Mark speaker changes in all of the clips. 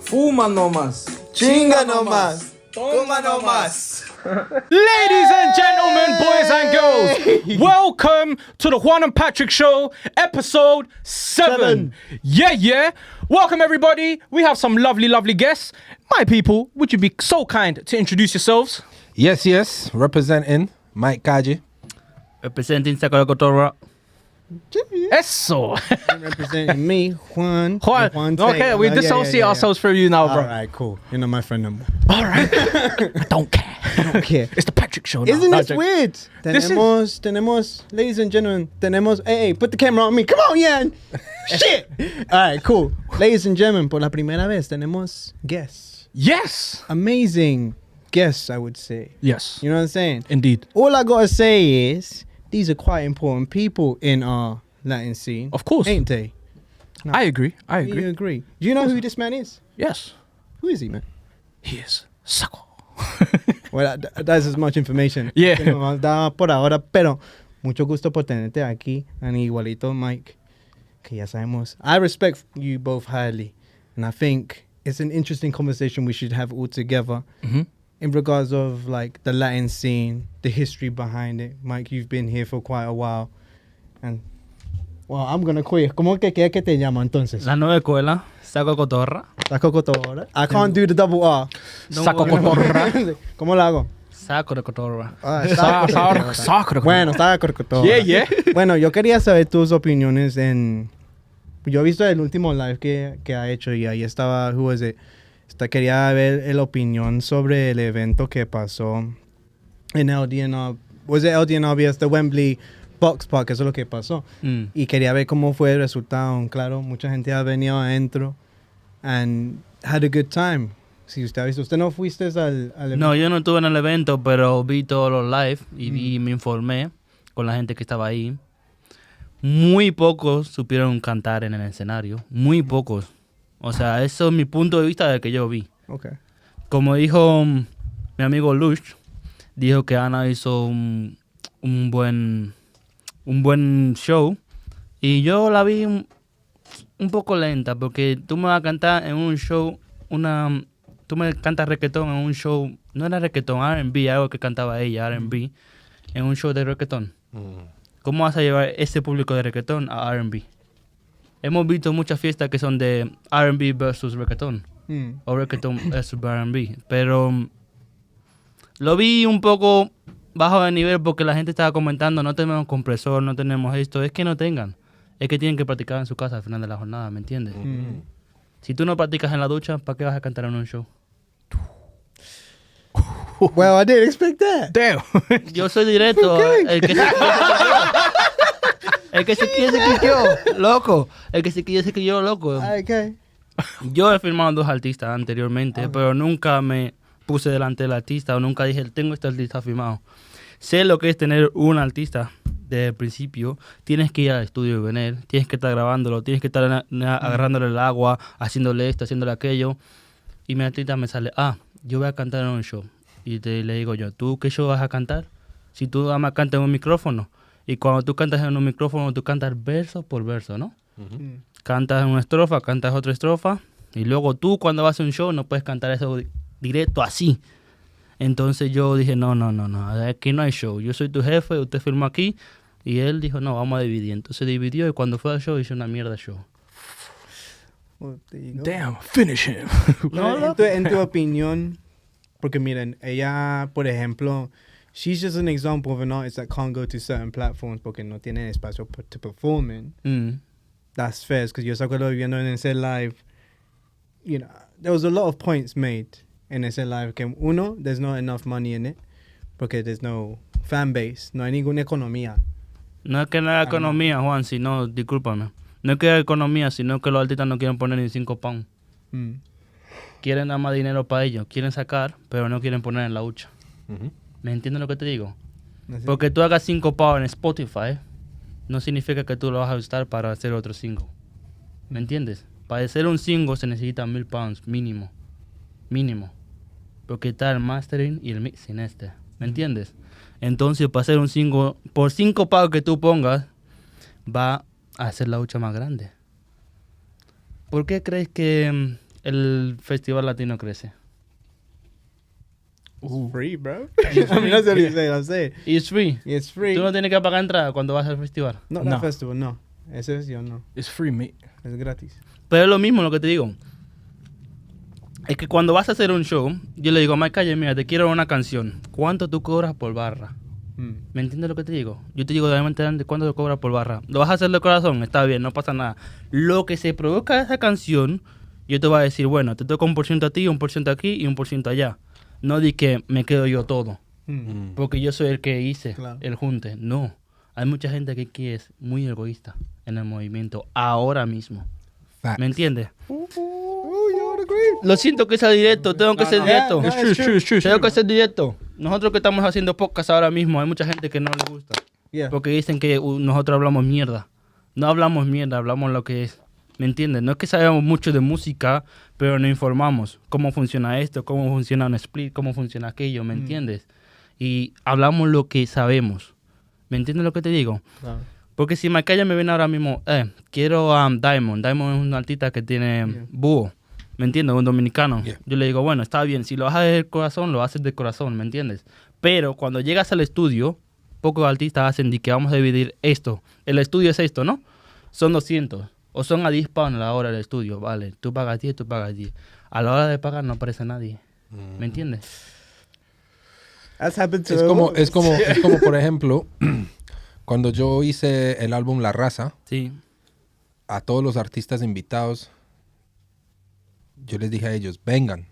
Speaker 1: Fuma nomás.
Speaker 2: Chinga nomás. Toma nomás.
Speaker 3: Ladies and gentlemen, boys and girls, welcome to the Juan Patrick Show, episode 7. Yeah. Welcome, everybody. We have some lovely guests. My people, would you be so kind to introduce yourselves?
Speaker 2: Yes. Representing Mike Kalle.
Speaker 4: Representing SacoDeCotorra.
Speaker 3: Eso.
Speaker 5: Representing me, Juan.
Speaker 3: Okay, we dissociate ourselves from you now, bro.
Speaker 5: All right, cool. You're not my friend no more.
Speaker 3: All right. I don't care. It's the Patrick Show now.
Speaker 5: Isn't
Speaker 3: No,
Speaker 5: this
Speaker 3: joke.
Speaker 5: weird? Tenemos, ladies and gentlemen, hey, put the camera on me. Come on, Yan. Shit. All right, cool. Ladies and gentlemen, por la primera vez tenemos guests.
Speaker 3: Yes.
Speaker 5: Amazing guests, I would say.
Speaker 3: Yes.
Speaker 5: You know what I'm saying?
Speaker 3: Indeed.
Speaker 5: All I gotta say is, these are quite important people in our Latin scene.
Speaker 3: Of course.
Speaker 5: Ain't they? No.
Speaker 3: I agree.
Speaker 5: You agree. Do you know who this man is?
Speaker 3: Yes.
Speaker 5: Who is he, man?
Speaker 3: He is Saco.
Speaker 5: Well, that's as much information.
Speaker 3: Yeah.
Speaker 5: Que nos da por ahora, pero mucho gusto por tenerte aquí. And igualito, Mike, que ya sabemos. I respect you both highly. And I think it's an interesting conversation we should have all together.
Speaker 3: Mm-hmm.
Speaker 5: In regards of like the Latin scene, the history behind it. Mike, you've been here for quite a while. And, well, I'm going to quiz. ¿Cómo que te llamo entonces?
Speaker 4: La nueva escuela, SacoDeCotorra.
Speaker 5: SacoDeCotorra. I can't do the double R.
Speaker 3: SacoDeCotorra.
Speaker 5: ¿Cómo lo hago?
Speaker 4: SacoDeCotorra.
Speaker 3: SacoDeCotorra.
Speaker 5: Bueno, SacoDeCotorra.
Speaker 3: Yeah.
Speaker 5: Bueno, yo quería saber tus opiniones en... Yo he visto el último live que ha hecho y ahí estaba... Who was it? Quería ver la opinión sobre el evento que pasó en LDN. Was it LDN obvious? The Wembley Box Park, eso es lo que pasó. Y quería ver cómo fue el resultado. Claro, mucha gente ha venido adentro and had a good time. Si usted ha visto, ¿usted no fuiste al evento?
Speaker 4: No, yo no estuve en el evento, pero vi todos los live y me informé con la gente que estaba ahí. Muy pocos supieron cantar en el escenario. Muy pocos. O sea, eso es mi punto de vista de que yo vi.
Speaker 5: Okay.
Speaker 4: Como dijo mi amigo Lush, dijo que Ana hizo un buen show. Y yo la vi un poco lenta, porque tú me vas a cantar en un show, tú me cantas reggaetón en un show, no era reggaetón, R&B, algo que cantaba ella, R&B, en un show de reggaetón. ¿Cómo vas a llevar ese público de reggaetón a R&B? Hemos visto muchas fiestas que son de R&B versus reggaetón. O reggaetón versus R&B. Pero lo vi un poco bajo de nivel porque la gente estaba comentando, no tenemos compresor, no tenemos esto. Es que no tengan. Es que tienen que practicar en su casa al final de la jornada, ¿me entiendes? Si tú no practicas en la ducha, ¿para qué vas a cantar en un show?
Speaker 5: Well, I didn't expect that.
Speaker 3: Damn.
Speaker 4: Yo soy directo. El que se quilló, se quilló, loco. El que se quilló, loco.
Speaker 5: Okay.
Speaker 4: Yo he firmado 2 artistas anteriormente, pero nunca me puse delante del artista o nunca dije, tengo este artista firmado. Sé lo que es tener un artista desde el principio. Tienes que ir al estudio y venir, tienes que estar grabándolo, tienes que estar agarrándole el agua, haciéndole esto, haciéndole aquello. Y mi artista me sale, yo voy a cantar en un show. Y le digo yo, ¿tú qué show vas a cantar? Si tú nada más cantas en un micrófono. Y cuando tú cantas en un micrófono, tú cantas verso por verso, ¿no? Cantas una estrofa, cantas otra estrofa. Y luego tú, cuando vas a un show, no puedes cantar eso directo así. Entonces yo dije, no, aquí no hay show. Yo soy tu jefe, usted firmó aquí. Y él dijo, no, vamos a dividir. Entonces dividió y cuando fue al show, hizo una mierda show.
Speaker 5: Well, there you go.
Speaker 3: Damn, finish him.
Speaker 5: En tu opinión, porque miren, ella, por ejemplo, she's just an example of an artist that can't go to certain platforms porque no tienen espacio to perform in. That's fair, because yo recuerdo viendo en ese live, you know, there was a lot of points made en ese live que uno, there's not enough money in it porque there's no fan base, no hay ninguna economía.
Speaker 4: No es que no haya economía, Juan, sino, discúlpame. No es que haya economía, sino que los artistas no quieren poner ni 5 pounds. Quieren dar más dinero para ellos. Quieren sacar, pero no quieren poner en la hucha. ¿Me entiendes lo que te digo? Porque tú hagas 5 pounds en Spotify, no significa que tú lo vas a usar para hacer otro single. ¿Me entiendes? Para hacer un single se necesitan 1,000 pounds mínimo. Mínimo. Porque está el mastering y el mixing ¿Me entiendes? Entonces, para hacer un single, por 5 pounds que tú pongas, va a hacer la hucha más grande. ¿Por qué crees que el festival latino crece.
Speaker 5: It's free, bro. I mean, that's what you say. I'm saying.
Speaker 4: It's free.
Speaker 5: It's free.
Speaker 4: Tú no tienes que pagar entrada cuando vas al festival.
Speaker 5: No,
Speaker 3: No.
Speaker 5: no festival, no. Ese festival no.
Speaker 3: It's free, mate.
Speaker 5: Es gratis.
Speaker 4: Pero es lo mismo lo que te digo. Es que cuando vas a hacer un show, yo le digo a Mike Calle, mira, te quiero una canción. ¿Cuánto tú cobras por barra? ¿Me entiendes lo que te digo? Yo te digo de cuánto te cobras por barra. ¿Lo vas a hacer de corazón? Está bien, no pasa nada. Lo que se produzca de esa canción, yo te voy a decir, bueno, te toca 1% a ti, 1% aquí y 1% allá. No di que me quedo yo todo. Porque yo soy el que hice el junte. No. Hay mucha gente aquí que es muy egoísta en el movimiento ahora mismo.
Speaker 2: Facts.
Speaker 4: ¿Me entiendes? Lo siento que sea directo, tengo que ser directo.
Speaker 3: It's true.
Speaker 4: Tengo que ser directo. Nosotros que estamos haciendo podcast ahora mismo, hay mucha gente que no le gusta.
Speaker 5: Yeah.
Speaker 4: Porque dicen que nosotros hablamos mierda. No hablamos mierda, hablamos lo que es. ¿Me entiendes? No es que sabemos mucho de música, pero nos informamos cómo funciona esto, cómo funciona un split, cómo funciona aquello, ¿me entiendes? Y hablamos lo que sabemos. ¿Me entiendes lo que te digo?
Speaker 5: Claro.
Speaker 4: Porque si Macaya me viene ahora mismo, quiero Diamond. Diamond es un artista que tiene búho. ¿Me entiendes? Un dominicano.
Speaker 2: Yeah.
Speaker 4: Yo le digo, bueno, está bien. Si lo haces del corazón, lo haces del corazón. ¿Me entiendes? Pero cuando llegas al estudio, pocos artistas hacen de que vamos a dividir esto. El estudio es esto, ¿no? Son 200. O son a 10 pounds a la hora del estudio. Vale, tú pagas 10, tú pagas 10. A la hora de pagar no aparece nadie. ¿Me entiendes?
Speaker 5: That's happened to
Speaker 2: Es como, por ejemplo, cuando yo hice el álbum La Raza,
Speaker 4: Sí.
Speaker 2: a todos los artistas invitados, yo les dije a ellos, vengan,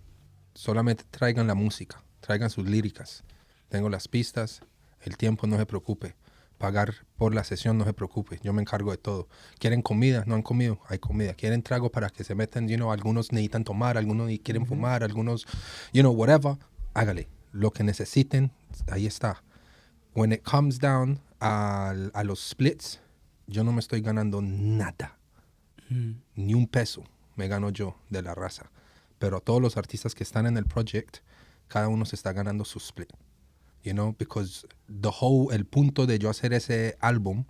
Speaker 2: solamente traigan la música, traigan sus líricas. Tengo las pistas, el tiempo, no se preocupe. Pagar por la sesión, no se preocupe. Yo me encargo de todo. ¿Quieren comida? ¿No han comido? Hay comida. ¿Quieren trago para que se metan? Algunos necesitan tomar, algunos quieren fumar, algunos, whatever. Hágale. Lo que necesiten, ahí está. When it comes down a los splits, yo no me estoy ganando nada. Ni un peso me gano yo de La Raza. Pero todos los artistas que están en el project, cada uno se está ganando su split. Because el punto de yo hacer ese álbum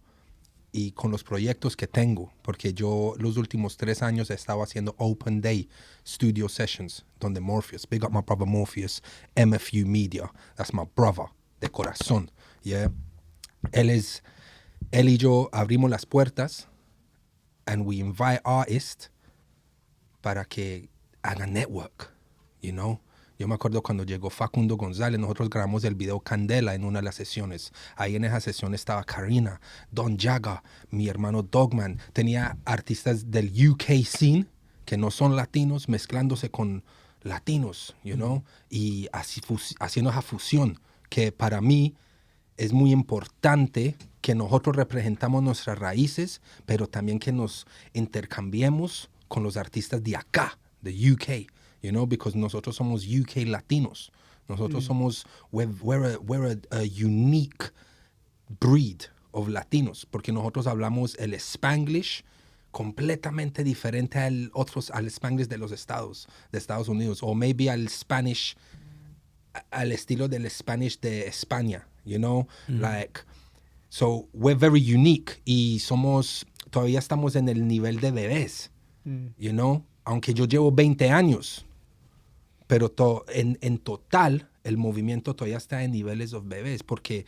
Speaker 2: y con los proyectos que tengo, porque yo los últimos 3 años he estado haciendo Open Day Studio Sessions, donde Morpheus, big up my brother Morpheus, MFU Media, that's my brother, de corazón, yeah. Él y yo abrimos las puertas and we invite artists para que hagan network, Yo me acuerdo cuando llegó Facundo González, nosotros grabamos el video Candela en una de las sesiones. Ahí en esa sesión estaba Karina, Don Jaga, mi hermano Dogman. Tenía artistas del UK scene que no son latinos mezclándose con latinos, y así haciendo esa fusión que para mí es muy importante que nosotros representamos nuestras raíces, pero también que nos intercambiemos con los artistas de acá, de UK. Because nosotros somos UK Latinos. Nosotros somos, we're a unique breed of Latinos, porque nosotros hablamos el Spanglish completamente diferente al Spanglish de los Estados Unidos, o maybe al Spanish, al estilo del Spanish de España, so we're very unique y todavía estamos en el nivel de bebés, aunque yo llevo 20 años. Pero en total, el movimiento todavía está en niveles de bebés, porque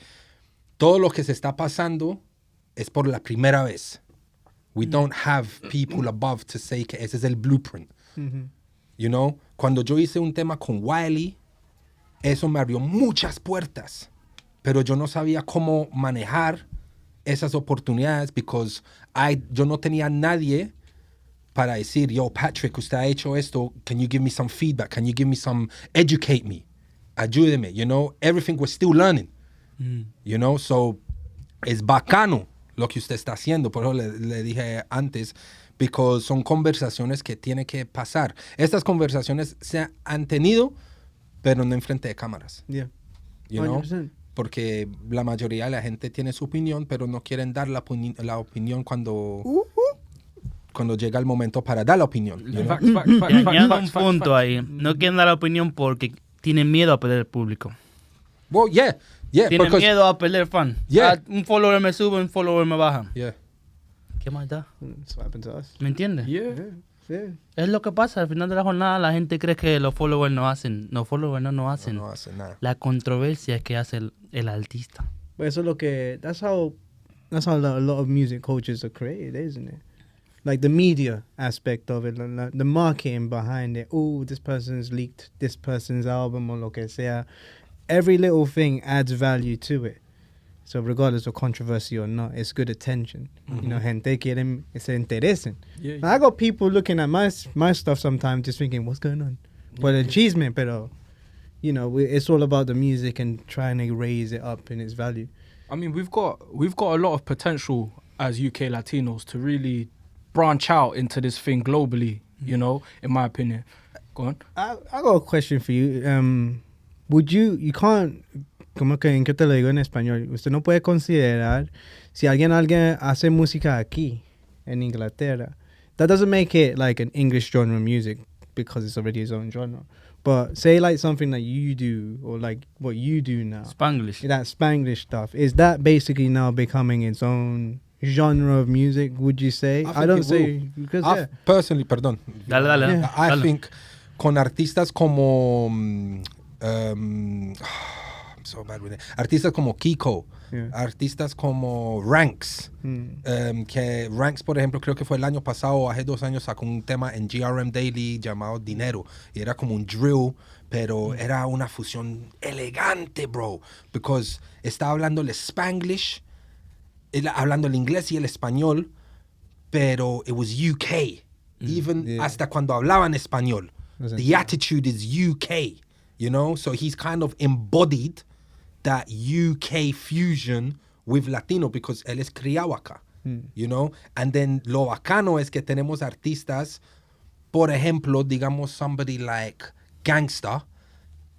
Speaker 2: todo lo que se está pasando es por la primera vez. We don't have people above to say que ese es el blueprint. Cuando yo hice un tema con Wiley, eso me abrió muchas puertas, pero yo no sabía cómo manejar esas oportunidades, because yo no tenía nadie para decir, yo, Patrick, usted ha hecho esto, can you give me some feedback? Can you give me educate me? Ayúdeme, everything we're still learning, so es bacano lo que usted está haciendo, por eso le dije antes, because son conversaciones que tienen que pasar. Estas conversaciones se han tenido, pero no enfrente de cámaras.
Speaker 5: Yeah.
Speaker 2: 100%. Porque la mayoría de la gente tiene su opinión, pero no quieren dar la opinión cuando llega el momento para dar la opinión.
Speaker 4: Añado un punto ahí. No quieren dar la opinión porque tienen miedo a perder el público.
Speaker 2: Well, yeah.
Speaker 4: Tienen miedo a perder fan.
Speaker 2: Yeah.
Speaker 4: Un follower me sube, un follower me baja.
Speaker 2: Yeah.
Speaker 4: ¿Qué más da?
Speaker 5: It's what happened to us.
Speaker 4: ¿Me entiendes?
Speaker 3: Yeah.
Speaker 5: Sí.
Speaker 4: Es lo que pasa. Al final de la jornada la gente cree que los followers no hacen. Los followers no hacen.
Speaker 2: No hace nada.
Speaker 4: La controversia es que hace el artista.
Speaker 5: But eso es lo que... That's how a lot of music cultures are created, isn't it? Like the media aspect of it, the marketing behind it. Oh, this person's leaked this person's album o lo que sea. Every little thing adds value to it. So regardless of controversy or not, it's good attention. You know, gente quieren se interesen.
Speaker 3: Yeah,
Speaker 5: I got people looking at my stuff sometimes just thinking, what's going on? Well, el chisme, pero, you know, it's all about the music and trying to raise it up in its value.
Speaker 3: I mean, we've got a lot of potential as UK Latinos to really branch out into this thing globally, you know, in my opinion. Go on.
Speaker 5: I got a question for you. Would you can't, como que en qué te lo digo en español, usted no puede considerar si alguien hace música aquí, en Inglaterra, that doesn't make it like an English genre music because it's already its own genre. But say like something that you do or like what you do now.
Speaker 4: Spanglish.
Speaker 5: That Spanglish stuff. Is that basically now becoming its own genre of music, would you say?
Speaker 2: I don't say
Speaker 5: because
Speaker 2: personally, perdón.
Speaker 4: Dale.
Speaker 2: I
Speaker 4: Dale.
Speaker 2: think con artistas como I'm so bad with it. Artistas como Kiko,
Speaker 5: Yeah.
Speaker 2: artistas como Ranks, que Ranks, por ejemplo, creo que fue el año pasado o hace 2 años sacó un tema en GRM Daily llamado Dinero y era como un drill, pero era una fusión elegante, bro, because estaba hablando el Spanglish, hablando el inglés y el español, pero it was UK, even
Speaker 5: Yeah.
Speaker 2: hasta cuando hablaban español.
Speaker 5: Wasn't
Speaker 2: The attitude is UK, you know? So he's kind of embodied that UK fusion with Latino because él es criado acá, you know? And then lo bacano es que tenemos artistas, por ejemplo, digamos somebody like Gangsta,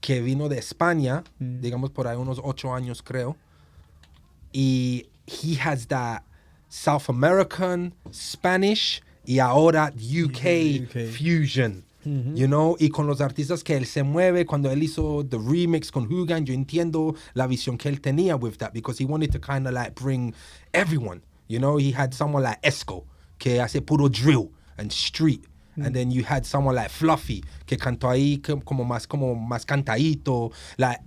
Speaker 2: que vino de España, digamos por ahí unos 8 años creo, y he has that South American, Spanish, y ahora UK fusion. You know, y con los artistas que él se mueve, cuando él hizo the remix con Hugan, yo entiendo la visión que él tenía with that, because he wanted to kind of like bring everyone, you know. He had someone like Esco, que hace puro drill and street, and then you had someone like Fluffy, que cantó ahí como más cantadito, like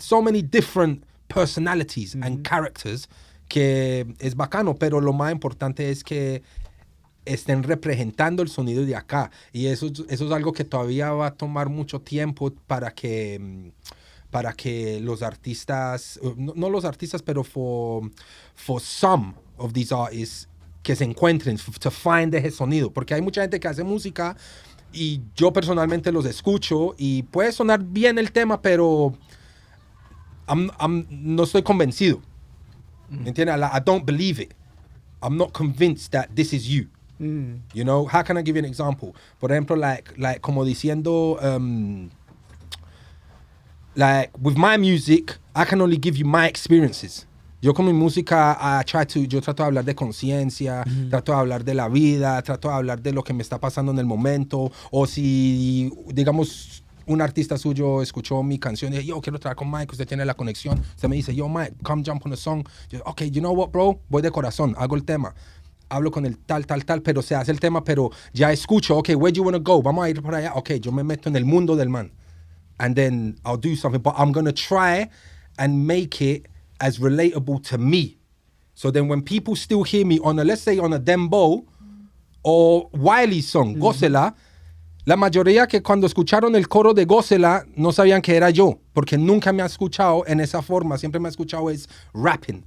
Speaker 2: so many different personalities and characters, que es bacano, pero lo más importante es que estén representando el sonido de acá, y eso es algo que todavía va a tomar mucho tiempo para que los artistas, no los artistas, pero for some of these artists que se encuentren, to find ese sonido, porque hay mucha gente que hace música y yo personalmente los escucho y puede sonar bien el tema, pero no estoy convencido. ¿Entiendes? I don't believe it. I'm not convinced that this is you. You know, how can I give you an example? Por ejemplo, like como diciendo, like with my music, I can only give you my experiences. Yo con mi música, yo trato de hablar de conciencia, trato de hablar de la vida, trato de hablar de lo que me está pasando en el momento, o si, digamos, un artista suyo escuchó mi canción y dice, yo quiero trabajar con Mike, usted tiene la conexión, usted me dice, yo Mike, come jump on a song. Yo, okay, you know what, bro, voy de corazón, hago el tema. Hablo con el tal, pero se hace el tema, pero ya escucho, okay, where do you want to go? Vamos a ir por allá. Okay, yo me meto en el mundo del man. And then I'll do something, but I'm going to try and make it as relatable to me. So then when people still hear me on let's say on a Dembow or Wiley's song, Gócela, la mayoría que cuando escucharon el coro de Gócela no sabían que era yo, porque nunca me ha escuchado en esa forma, siempre me ha escuchado es rapping.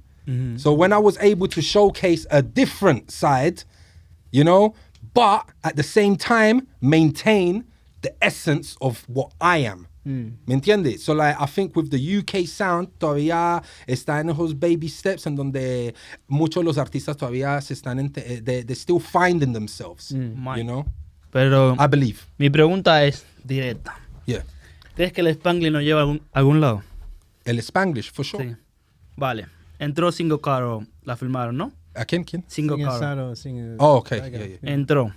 Speaker 2: So when I was able to showcase a different side, you know, but at the same time maintain the essence of what I am. ¿Me entiendes? So like I think with the UK sound todavía está en esos baby steps en donde muchos de los artistas todavía se están they're still finding themselves, you know?
Speaker 4: Pero
Speaker 2: I believe.
Speaker 4: mi pregunta es directa.
Speaker 2: Yeah.
Speaker 4: ¿Crees que el Spanglish nos lleva a algún lado?
Speaker 2: El Spanglish, for sure.
Speaker 4: Sí. Vale. Entró SacoDeCotorra, la filmaron, ¿no?
Speaker 2: ¿A quién?
Speaker 4: SacoDeCotorra.
Speaker 2: Oh, okay. Yeah.
Speaker 4: Entró.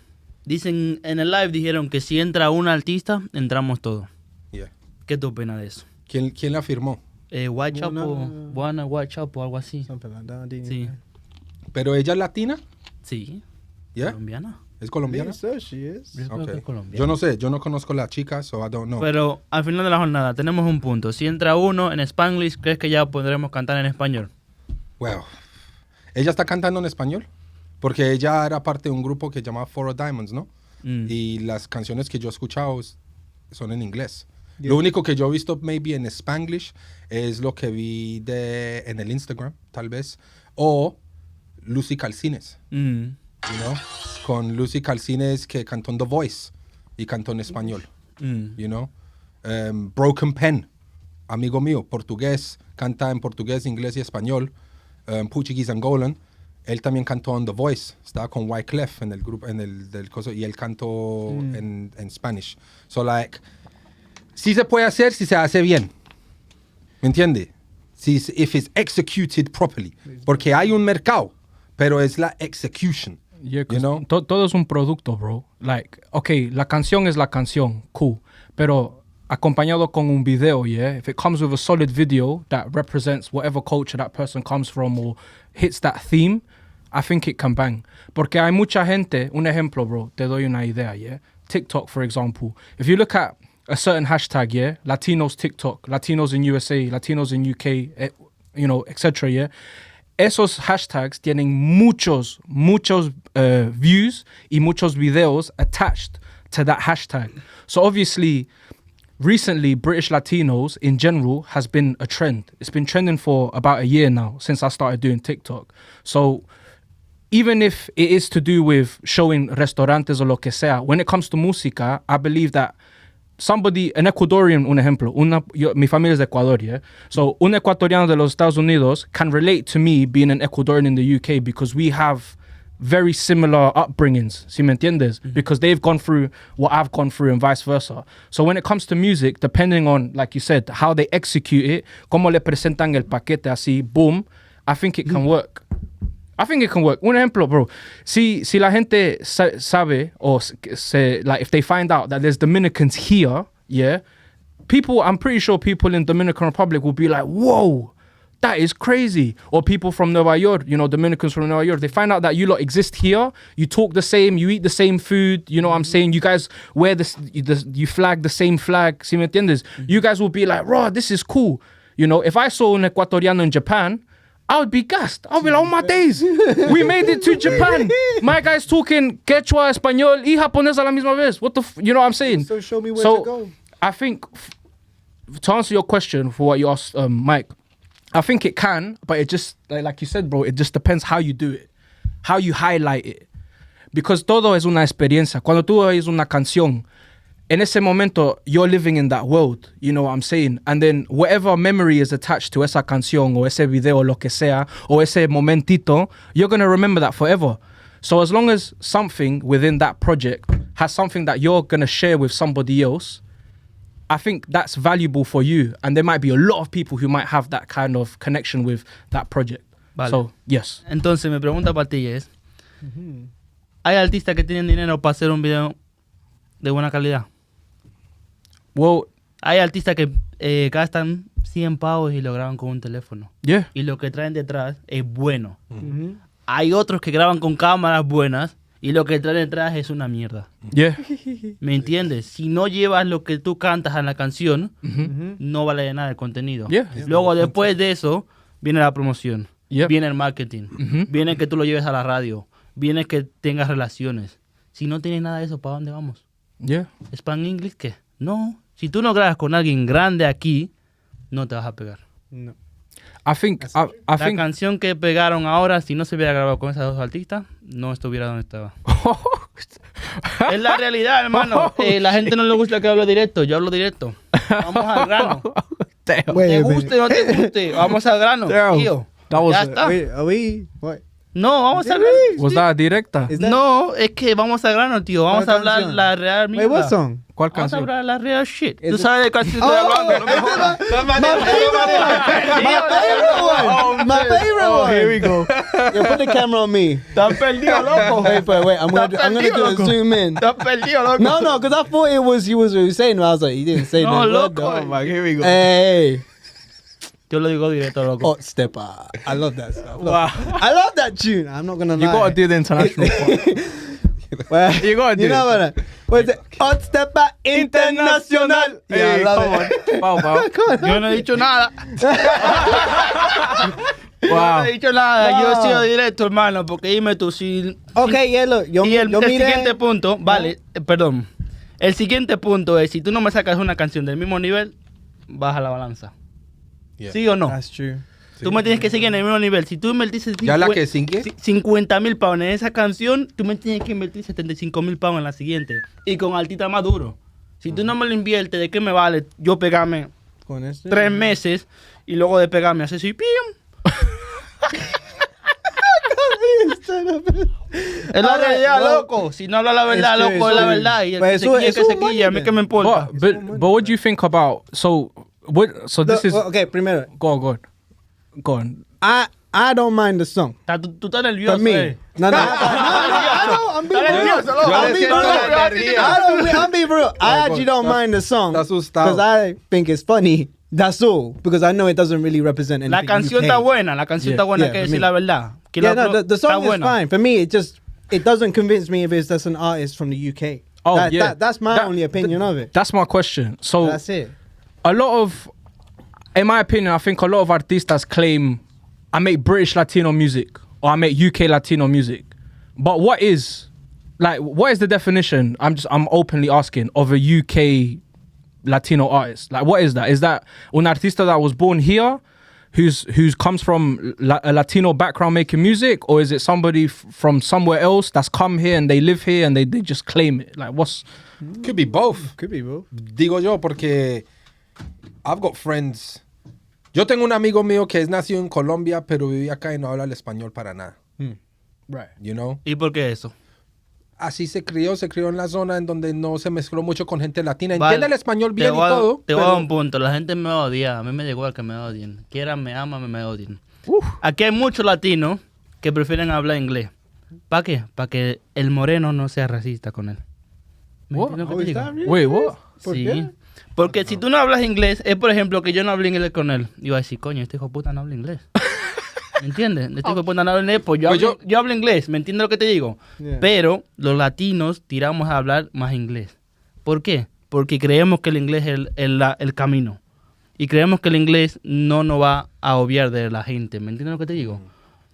Speaker 4: Dicen, en el live dijeron que si entra un artista, entramos todos.
Speaker 2: Yeah.
Speaker 4: ¿Qué tú opinas de eso?
Speaker 2: ¿Quién la firmó?
Speaker 4: White Chapo, Buana White Chapo, algo así.
Speaker 5: Something like that.
Speaker 4: Sí.
Speaker 2: ¿Pero ella es latina?
Speaker 4: Sí.
Speaker 2: Yeah.
Speaker 4: Colombiana.
Speaker 2: ¿Es colombiana?
Speaker 5: So she is.
Speaker 4: Yo creo que
Speaker 2: Okay.
Speaker 4: es colombiana.
Speaker 2: Yo no sé, yo no conozco la chica, so I don't know.
Speaker 4: Pero al final de la jornada tenemos un punto. Si entra uno en Spanglish, ¿crees que ya podremos cantar en español?
Speaker 2: Well, ella está cantando en español porque ella era parte de un grupo que se llamaba Four Diamonds, ¿no? Y las canciones que yo he escuchado son en inglés.
Speaker 5: Yeah.
Speaker 2: Lo único que yo he visto maybe en Spanglish es lo que vi en el Instagram, tal vez, o Lucy Calcines, you know, con Lucy Calcines que cantó en The Voice y cantó en español, you know. Broken Pen, amigo mío, portugués, canta en portugués, inglés y español, Portuguese Angolan. Él también cantó en The Voice, estaba con Wyclef en el grupo, del coso, y él cantó en Spanish. So like, sí se puede hacer si se hace bien. ¿Me entiende? If it's executed properly. Porque hay un mercado, pero es la execution.
Speaker 3: Yeah,
Speaker 2: you know?
Speaker 3: todo es un producto, bro. Like, okay, la canción es la canción, cool. Pero acompañado con un video, yeah? If it comes with a solid video that represents whatever culture that person comes from or hits that theme, I think it can bang. Porque hay mucha gente, un ejemplo, bro, te doy una idea, yeah? TikTok, for example. If you look at a certain hashtag, yeah? Latinos TikTok, Latinos in USA, Latinos in UK, you know, etc., yeah? Esos hashtags tienen muchos views y muchos videos attached to that hashtag. So obviously, recently, British Latinos in general has been a trend. It's been trending for about a year now since I started doing TikTok. So even if it is to do with showing restaurantes o lo que sea, when it comes to música, I believe that an Ecuadorian, un ejemplo, mi familia es de Ecuador, yeah? So un ecuatoriano de los Estados Unidos can relate to me being an Ecuadorian in the UK because we have very similar upbringings, ¿sí me entiendes? Because they've gone through what I've gone through and vice versa. So when it comes to music, depending on, like you said, how they execute it, cómo le presentan el paquete así, boom, I think it can work. I think it can work. Un ejemplo, bro. Si la gente sabe, or like if they find out that there's Dominicans here, yeah, I'm pretty sure people in Dominican Republic will be like, whoa, that is crazy. Or people from Nueva York, you know, Dominicans from Nueva York, they find out that you lot exist here, you talk the same, you eat the same food, you know what I'm saying? You guys wear you flag the same flag, ¿sí me entiendes? You guys will be like, raw, this is cool. You know, if I saw an Ecuatoriano in Japan, I would be gassed. I'll be like, oh my days, we made it to Japan. My guy's talking Quechua, Español y Japonés a la misma vez. What the, you know what I'm saying?
Speaker 5: So show me where to go.
Speaker 3: I think, to answer your question for what you asked, Mike, I think it can, but it just, like you said, bro, it just depends how you do it, how you highlight it. Because todo es una experiencia. Cuando tú oyes una canción, en ese momento, you're living in that world, you know what I'm saying? And then whatever memory is attached to esa canción o ese video, lo que sea, o ese momentito, you're going to remember that forever. So as long as something within that project has something that you're going to share with somebody else, I think that's valuable for you. And there might be a lot of people who might have that kind of connection with that project.
Speaker 4: Vale.
Speaker 3: So, yes.
Speaker 4: Entonces, mi pregunta para ti es, ¿hay artistas que tienen dinero para hacer un video de buena calidad?
Speaker 3: Well,
Speaker 4: Hay artistas que gastan 100 pavos y lo graban con un teléfono.
Speaker 3: yeah.
Speaker 4: Y lo que traen detrás es bueno. Hay otros que graban con cámaras buenas y lo que traen detrás es una mierda.
Speaker 3: Yeah.
Speaker 4: ¿Me entiendes? Si no llevas lo que tú cantas en la canción, no vale de nada el contenido.
Speaker 3: Yeah.
Speaker 4: Luego, después de eso, viene la promoción.
Speaker 3: Yep.
Speaker 4: Viene el marketing. Viene que tú lo lleves a la radio. Viene que tengas relaciones. Si no tienes nada de eso, ¿para dónde vamos?
Speaker 3: Yeah.
Speaker 4: ¿Span English qué? No. Si tú no grabas con alguien grande aquí, no te vas a pegar.
Speaker 5: No.
Speaker 3: I think
Speaker 4: La
Speaker 3: think
Speaker 4: canción que pegaron ahora, si no se hubiera grabado con esos dos artistas, no estuviera donde estaba. Es la realidad, hermano. La gente no le gusta que hable directo. Yo hablo directo. Vamos al grano.
Speaker 3: Damn.
Speaker 4: Te guste o no te guste. Vamos al grano,
Speaker 3: Damn.
Speaker 4: tío.
Speaker 3: That was
Speaker 4: Ya está.
Speaker 5: Wait, are we? What?
Speaker 4: No, vamos al grano.
Speaker 3: Was that directa?
Speaker 5: Is that?
Speaker 4: No, es que vamos al grano, tío. Vamos a
Speaker 5: ¿Cuál
Speaker 4: hablar
Speaker 5: canción?
Speaker 4: la real
Speaker 5: Wait, what
Speaker 4: mierda.
Speaker 5: song?
Speaker 3: ¿Cuál
Speaker 4: Vamos a
Speaker 3: canción?
Speaker 4: hablar la real shit.
Speaker 5: Is
Speaker 4: Tú
Speaker 5: it-
Speaker 4: sabes de qué estoy hablando. No me jodas.
Speaker 5: My favorite one.
Speaker 4: Here we go.
Speaker 5: Yo, put the camera on me.
Speaker 4: Estás perdido, loco.
Speaker 5: Wait. I'm gonna do a
Speaker 4: loco.
Speaker 5: zoom in.
Speaker 4: Estás perdido, loco.
Speaker 5: No, because I thought it was he was saying. I was like, he didn't say
Speaker 4: No,
Speaker 5: no.
Speaker 4: loco.
Speaker 3: Here we go.
Speaker 5: Hey,
Speaker 4: Yo lo digo directo, loco.
Speaker 5: hot stepper. I love that stuff.
Speaker 3: Wow.
Speaker 5: I love that tune. I'm not gonna lie.
Speaker 3: You gotta do the international part.
Speaker 5: Well,
Speaker 3: You gotta do
Speaker 5: you know
Speaker 3: it.
Speaker 5: what? What's it? Hot Stepper Internacional.
Speaker 3: Hey,
Speaker 5: Yeah, I love
Speaker 3: come
Speaker 5: it.
Speaker 3: on. Wow, wow.
Speaker 4: Yo no he dicho nada. Yo no
Speaker 3: Wow.
Speaker 4: he dicho nada.
Speaker 5: No.
Speaker 4: Yo he sido directo, hermano, porque dime tú si...
Speaker 5: Okay, yeah, look. Yo
Speaker 4: Y el
Speaker 5: miré.
Speaker 4: siguiente punto, vale, perdón. El siguiente punto es, si tú no me sacas una canción del mismo nivel, baja la balanza.
Speaker 2: Yeah.
Speaker 4: ¿Sí o no?
Speaker 5: That's true.
Speaker 4: Tú me tienes que seguir en el mismo nivel. Si tú invertiste
Speaker 2: ¿Ya la que sigue?
Speaker 4: 50,000 pounds en esa canción, tú me tienes que invertir 75,000 pounds en la siguiente. Y con altita más duro. Si tú no me lo inviertes, ¿de qué me vale yo pegarme
Speaker 5: Con este.
Speaker 4: 3 meses y luego de pegarme hacer así, ¡pim! Es la realidad, loco. Si no habla la verdad,
Speaker 5: It's true,
Speaker 4: loco, es
Speaker 5: it's
Speaker 4: la
Speaker 5: true.
Speaker 4: verdad. Y el
Speaker 5: But
Speaker 4: que
Speaker 5: it's
Speaker 4: se quille, que
Speaker 5: so
Speaker 4: se
Speaker 5: money,
Speaker 4: quille. A mí
Speaker 5: man.
Speaker 4: que me importa.
Speaker 3: But what do you think about so this is
Speaker 5: Okay, primero.
Speaker 3: go on.
Speaker 5: I don't mind the song.
Speaker 4: Tú estás nervioso,
Speaker 5: For me. No, I'm being real. I'm being real. I'm being real. I actually don't mind the song
Speaker 2: Está asustado.
Speaker 5: because I think it's funny. That's all. Because I know it doesn't really represent anything.
Speaker 4: La canción
Speaker 5: UK.
Speaker 4: está buena, la canción está buena,
Speaker 5: Yeah,
Speaker 4: que
Speaker 5: for
Speaker 4: decir
Speaker 5: me.
Speaker 4: la verdad. Que
Speaker 5: Yeah,
Speaker 4: la
Speaker 5: no, the
Speaker 4: está
Speaker 5: song is
Speaker 4: buena.
Speaker 5: fine. For me, it doesn't convince me if it's just an artist from the UK.
Speaker 3: Oh,
Speaker 5: That-
Speaker 3: yeah.
Speaker 5: that's my only opinion of it.
Speaker 3: That's my question. So
Speaker 5: That's it.
Speaker 3: a lot of, in my opinion, I think a lot of artistas claim I make British Latino music or I make UK Latino music. But what is the definition? I'm openly asking of a UK Latino artist. Like, what is that? Is that un artista that was born here, who's comes from a Latino background making music, or is it somebody from somewhere else that's come here and they live here and they just claim it? Like, what's
Speaker 2: Could be both.
Speaker 5: Could be, bro.
Speaker 2: Digo yo porque I've got friends. Yo tengo un amigo mío que es nacido en Colombia, pero vive acá y no habla el español para nada.
Speaker 3: right?
Speaker 2: You know?
Speaker 4: ¿Y por qué eso?
Speaker 2: Así se crió en la zona en donde no se mezcló mucho con gente latina.
Speaker 4: Vale,
Speaker 2: Entiende el español bien y
Speaker 4: voy a-
Speaker 2: todo.
Speaker 4: Te voy a
Speaker 2: pero-
Speaker 4: dar un punto. La gente me odia. A mí me da igual que me odien. Quieran, me aman, me odien. Aquí hay muchos latinos que prefieren hablar inglés. ¿Para qué? Para que el moreno no sea racista con él. ¿Me
Speaker 3: What?
Speaker 4: entiendes lo
Speaker 5: Oh,
Speaker 4: que te
Speaker 5: is
Speaker 4: digo?
Speaker 5: that real?
Speaker 3: Wait, what?
Speaker 5: ¿Por
Speaker 4: Sí.
Speaker 5: qué?
Speaker 4: Porque si tú no hablas inglés, es por ejemplo que yo no hablo inglés con él. Y iba a decir, coño, este hijo de puta no habla inglés. ¿Me entiendes? Este hijo de puta no habla inglés, pues
Speaker 2: Pues
Speaker 4: yo hablo inglés. ¿Me entiendes lo que te digo?
Speaker 5: Yeah.
Speaker 4: Pero los latinos tiramos a hablar más inglés. ¿Por qué? Porque creemos que el inglés es el camino. Y creemos que el inglés no nos va a obviar de la gente. ¿Me entiendes lo que te digo?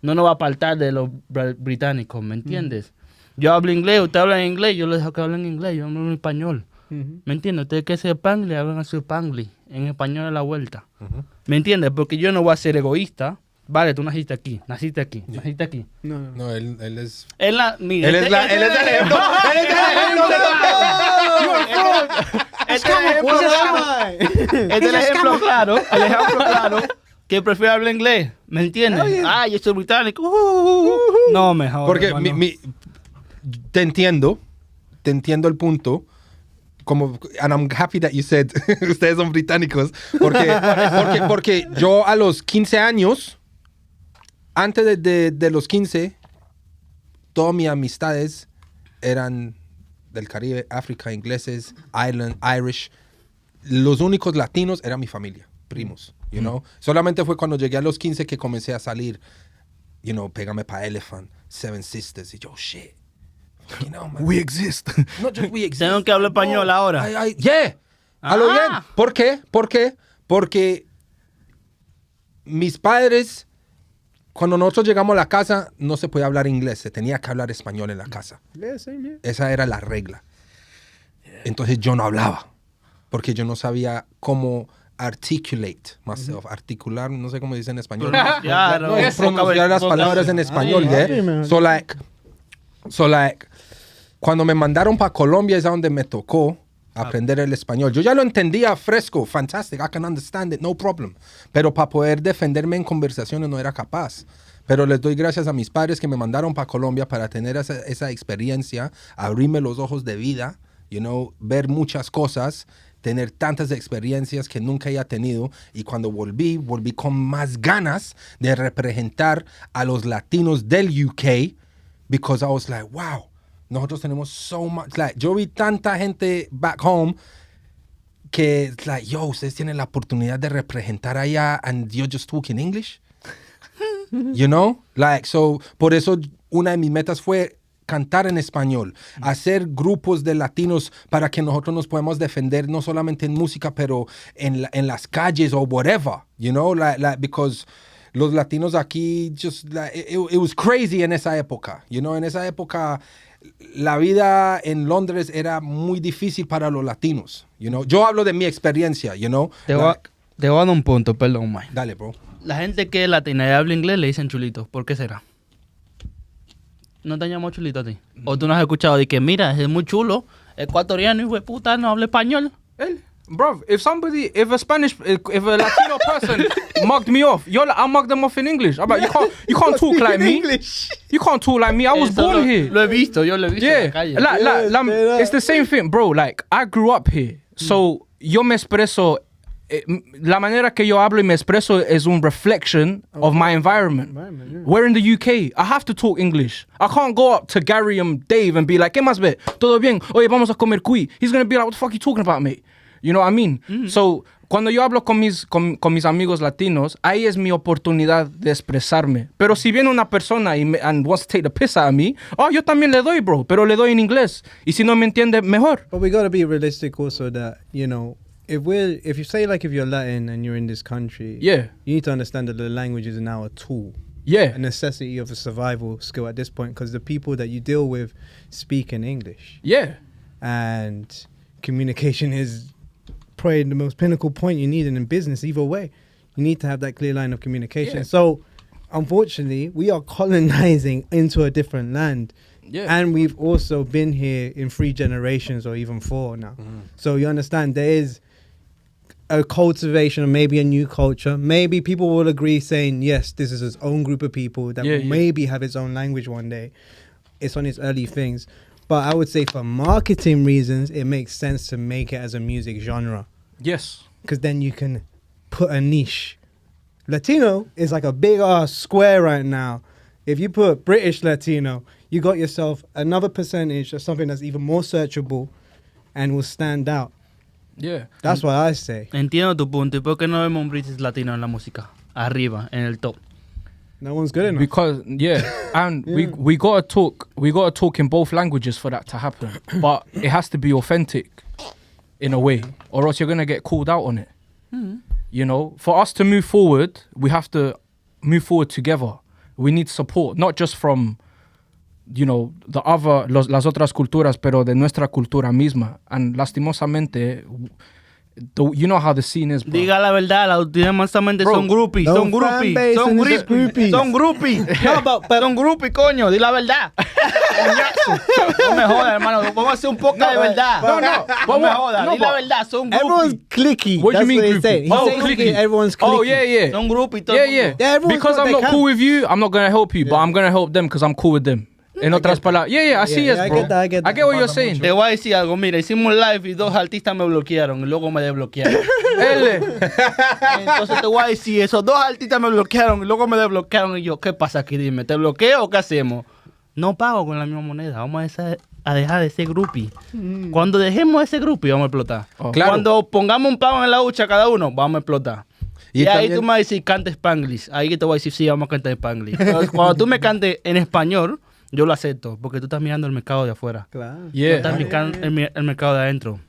Speaker 4: No nos va a apartar de los británicos. ¿Me entiendes? Yo hablo inglés, usted habla en inglés, yo le dejo que hablen en inglés, yo hablo en español. ¿Me entiendes? Ustedes que se pangli, hablan a su pangli. En español a la vuelta. ¿Me entiendes? Porque yo no voy a ser egoísta. Vale, tú naciste aquí.
Speaker 5: No, no.
Speaker 2: No, él es...
Speaker 4: Él mira,
Speaker 2: Él es el ejemplo. Él es el ejemplo de
Speaker 4: Este es el ejemplo claro, que prefiere hablar inglés. ¿Me entiendes? Ah, yo soy británico. No, mejor.
Speaker 2: Porque
Speaker 4: hermano.
Speaker 2: te entiendo el punto. Como, and I'm happy that you said, ustedes son británicos. Porque yo a los 15 años, antes de los 15, todas mis amistades eran del Caribe, África, ingleses, Ireland, Irish. Los únicos latinos eran mi familia, primos, you know. Solamente fue cuando llegué a los 15 que comencé a salir, you know, pégame pa' Elephant, Seven Sisters, y yo, shit. You know, man.
Speaker 3: We exist.
Speaker 2: Not just we exist.
Speaker 4: Tengo que hablar español ahora.
Speaker 2: Yeah. A lo
Speaker 4: Ah.
Speaker 2: bien. ¿Por qué? Porque mis padres, cuando nosotros llegamos a la casa, no se podía hablar inglés. Se tenía que hablar español en la casa.
Speaker 5: Yeah, same here.
Speaker 2: Esa era la regla. Entonces yo no hablaba. Porque yo no sabía cómo articulate myself. Articular, no sé cómo dice en español.
Speaker 4: Claro.
Speaker 2: No, es pronunciar las palabras en español,
Speaker 5: Ay,
Speaker 2: yeah?
Speaker 5: man.
Speaker 2: So like, cuando me mandaron para Colombia es a donde me tocó aprender el español. Yo ya lo entendía fresco, fantastic, I can understand it, no problem. Pero para poder defenderme en conversaciones no era capaz. Pero les doy gracias a mis padres que me mandaron para Colombia para tener esa experiencia, abrirme los ojos de vida, you know, ver muchas cosas, tener tantas experiencias que nunca había tenido. Y cuando volví con más ganas de representar a los latinos del UK, because I was like, wow, nosotros tenemos so much. Like, yo vi tanta gente back home que, like, yo, ustedes tienen la oportunidad de representar allá and you're just talking English. You know? Like, so, por eso una de mis metas fue cantar en español, hacer grupos de latinos para que nosotros nos podamos defender no solamente en música, pero en las calles o whatever, you know, because los latinos aquí, it was crazy en esa época, you know, en esa época la vida en Londres era muy difícil para los latinos, you know. Yo hablo de mi experiencia, you know.
Speaker 4: Te voy a dar un punto, perdón, Mike.
Speaker 2: Dale, bro.
Speaker 4: La gente que es latina y habla inglés le dicen chulito. ¿Por qué será? ¿No te llamó chulito a ti? ¿O tú no has escuchado de que, mira, es muy chulo, ecuatoriano, hijo de puta, no habla español?
Speaker 3: Bro, if a Latino person mugged me off, I mugged them off in English. I'm like, you can't talk like me. You can't talk like me. I was born here.
Speaker 4: Lo he visto, yo lo he visto en la calle.
Speaker 3: It's the same thing, bro. Like, I grew up here. So, yo me expreso... La manera que yo hablo y me expreso es un reflection of my environment. We're in the UK. I have to talk English. I can't go up to Gary and Dave and be like, ¿qué más ve? ¿Todo bien? Oye, vamos a comer cuy. He's going to be like, what the fuck are you talking about, mate? You know what I mean? So, cuando yo hablo con mis amigos latinos, ahí es mi oportunidad de expresarme. Pero si viene una persona and wants to take the piss out of me, yo también le doy, bro, pero le doy en inglés. Y si no me entiende, mejor.
Speaker 5: But we got to be realistic also that, you know, if you say like if you're Latin and you're in this country,
Speaker 3: Yeah.
Speaker 5: you need to understand that the language is now a tool.
Speaker 3: Yeah.
Speaker 5: A necessity of a survival skill at this point because the people that you deal with speak in English.
Speaker 3: Yeah.
Speaker 5: And communication is probably the most pinnacle point you need in business either way. You need to have that clear line of communication.
Speaker 3: Yeah.
Speaker 5: So, unfortunately, we are colonizing into a different land.
Speaker 3: Yeah.
Speaker 5: And we've also been here in 3 generations or even 4 now. So you understand there is a cultivation of maybe a new culture. Maybe people will agree saying, yes, this is its own group of people that will maybe have its own language one day. It's on its early things. But I would say for marketing reasons, it makes sense to make it as a music genre.
Speaker 3: Yes.
Speaker 5: Because then you can put a niche. Latino is like a big ass square right now. If you put British Latino, you got yourself another percentage of something that's even more searchable and will stand out.
Speaker 3: Yeah.
Speaker 5: That's what I say.
Speaker 4: Entiendo tu punto. ¿Y por qué no vemos un British latino en la música? Arriba, en el top.
Speaker 5: No one's good enough.
Speaker 3: Because and we gotta talk in both languages for that to happen. But it has to be authentic in a way, or else you're gonna get called out on it. You know, for us to move forward, we have to move forward together. We need support, not just from, you know, las otras culturas, pero de nuestra cultura misma. And lastimosamente, you know how the scene is, bro.
Speaker 4: Diga la verdad, las lastimosamente
Speaker 3: Bro,
Speaker 4: son groupies,
Speaker 5: no
Speaker 4: son groupies,
Speaker 5: fanbase
Speaker 4: son
Speaker 5: and
Speaker 4: groupies,
Speaker 5: groupies.
Speaker 4: son groupies. No, pero son groupies, coño, di la verdad. No me jodas, hermano, vamos a hacer un poco de verdad. No me jodas, di la verdad, son
Speaker 5: Everyone's
Speaker 4: groupies.
Speaker 5: clicky.
Speaker 3: What do you
Speaker 5: That's
Speaker 3: mean
Speaker 5: what he
Speaker 3: clicky?
Speaker 5: said. He
Speaker 3: Oh,
Speaker 5: said
Speaker 3: clicky.
Speaker 5: everyone's clicky.
Speaker 3: Oh, yeah.
Speaker 4: Son groupies, todo el mundo.
Speaker 5: Yeah, everyone's
Speaker 3: Because
Speaker 5: got
Speaker 3: I'm
Speaker 5: their
Speaker 3: not cool
Speaker 5: camp.
Speaker 3: with you, I'm not gonna help you, but I'm gonna help them because I'm cool with them. En otras palabras. Yeah, así es,
Speaker 5: I
Speaker 3: bro.
Speaker 5: get that, I get that.
Speaker 3: what you're saying.
Speaker 4: Te voy a decir algo, mira, hicimos un live y 2 artistas me bloquearon y luego me desbloquearon. Entonces te voy a decir, esos 2 artistas me bloquearon y luego me desbloquearon y yo, ¿qué pasa aquí? Dime, ¿te bloqueo o qué hacemos? No pago con la misma moneda, vamos a dejar de ser groupie. Cuando dejemos ese groupie, vamos a explotar.
Speaker 2: Claro.
Speaker 4: Cuando pongamos un pago en la hucha cada uno, vamos a explotar. Y ahí
Speaker 2: también-
Speaker 4: tú me vas a decir, canta Spanglish. Ahí te voy a decir, sí, vamos a cantar Spanglish. Pero cuando tú me cantes en español, yo lo acepto, porque tú estás mirando el mercado de afuera.
Speaker 5: Claro.
Speaker 4: No
Speaker 3: Yeah.
Speaker 4: estás mirando el mercado de adentro.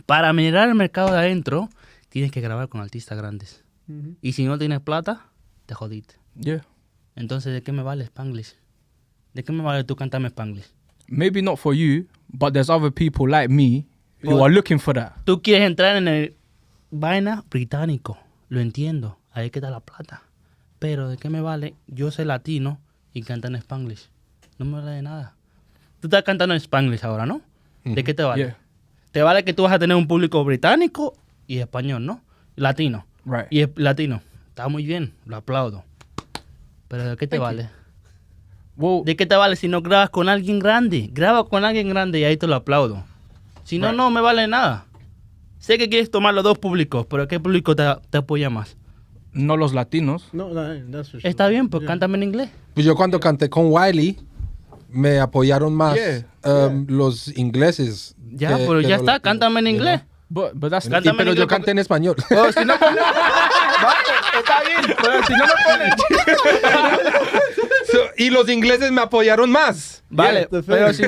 Speaker 4: Para mirar el mercado de adentro, tienes que grabar con artistas grandes. Y si no tienes plata, te jodiste.
Speaker 3: Yeah.
Speaker 4: Entonces, ¿de qué me vale Spanglish? ¿De qué me vale tú cantarme Spanglish?
Speaker 3: Maybe not for you, but there's other people like me who are looking for that.
Speaker 4: Tú quieres entrar en el vaina británico. Lo entiendo. Ahí que está la plata. Pero ¿de qué me vale yo ser latino y cantar en Spanglish? No me vale de nada. Tú estás cantando en Spanglish ahora, ¿no? ¿De qué te vale?
Speaker 3: Yeah.
Speaker 4: Te vale que tú vas a tener un público británico y español, ¿no? Latino.
Speaker 3: Right.
Speaker 4: Y es latino. Está muy bien. Lo aplaudo. Pero ¿de qué te vale?
Speaker 3: Well,
Speaker 4: ¿De qué te vale si no grabas con alguien grande? Graba con alguien grande y ahí te lo aplaudo. Si no,
Speaker 3: Right.
Speaker 4: no me vale nada. Sé que quieres tomar los 2 públicos, pero ¿qué público te apoya más?
Speaker 3: no los latinos.
Speaker 5: No, that's for sure.
Speaker 4: Está bien, pues cántame en inglés.
Speaker 2: Pues yo cuando canté con Wiley, me apoyaron más los ingleses.
Speaker 4: Ya,
Speaker 2: que-
Speaker 4: pero
Speaker 2: que
Speaker 4: ya
Speaker 2: los
Speaker 4: está,
Speaker 2: latinos,
Speaker 4: cántame en
Speaker 2: you
Speaker 4: inglés.
Speaker 3: But that's
Speaker 2: know.
Speaker 4: Cántame en
Speaker 2: Pero yo
Speaker 4: inglés
Speaker 2: canté en español.
Speaker 4: Oh, si no, vale, está bien, pero si no me pones...
Speaker 2: Y los ingleses me apoyaron más.
Speaker 4: Vale,
Speaker 5: Yeah,
Speaker 4: pero si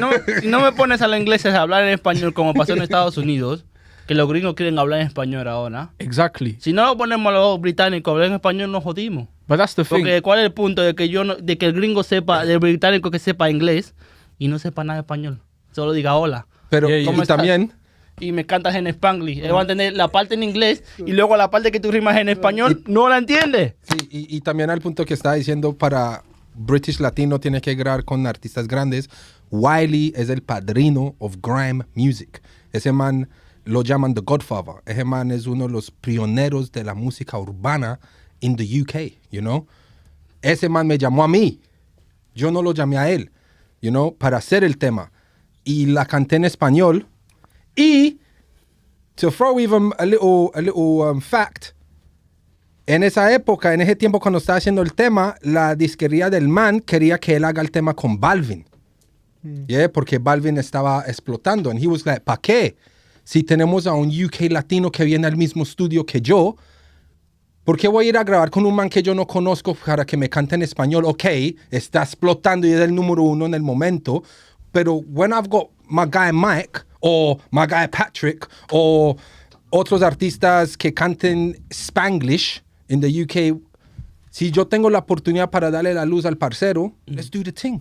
Speaker 4: no me pones a los ingleses a hablar en español como pasó en Estados Unidos, que los gringos quieren hablar en español ahora.
Speaker 3: Exactly.
Speaker 4: Si no lo ponemos a los británicos a hablar en español, nos jodimos.
Speaker 3: But that's the thing.
Speaker 4: Porque ¿cuál es el punto de que de que el gringo sepa, del británico que sepa inglés y no sepa nada de español? Solo diga hola.
Speaker 2: Pero
Speaker 3: Yeah,
Speaker 4: ¿Cómo
Speaker 2: y
Speaker 4: estás?
Speaker 2: también...
Speaker 4: Y me cantas en Spanglish. Él va a tener la parte en inglés y luego la parte que tú rimas en español, no la entiende.
Speaker 2: Sí, y también al punto que estaba diciendo, para British Latino tiene que grabar con artistas grandes. Wiley es el padrino of grime music. Ese man lo llaman The Godfather. Ese man es uno de los pioneros de la música urbana in the UK, you know. Ese man me llamó a mí. Yo no lo llamé a él, you know, para hacer el tema. Y la canté en español. Y, to throw even a little fact, en esa época, en ese tiempo cuando estaba haciendo el tema, la disquería del man quería que él haga el tema con Balvin. Yeah, porque Balvin estaba explotando. And he was like, ¿para qué? Si tenemos a un UK latino que viene al mismo estudio que yo, ¿por qué voy a ir a grabar con un man que yo no conozco para que me cante en español? Ok, está explotando y es el número 1 en el momento. Pero when I've got my guy Mike, o my guy Patrick, o otros artistas que canten Spanglish in the UK, si yo tengo la oportunidad para darle la luz al parcero, let's do the thing.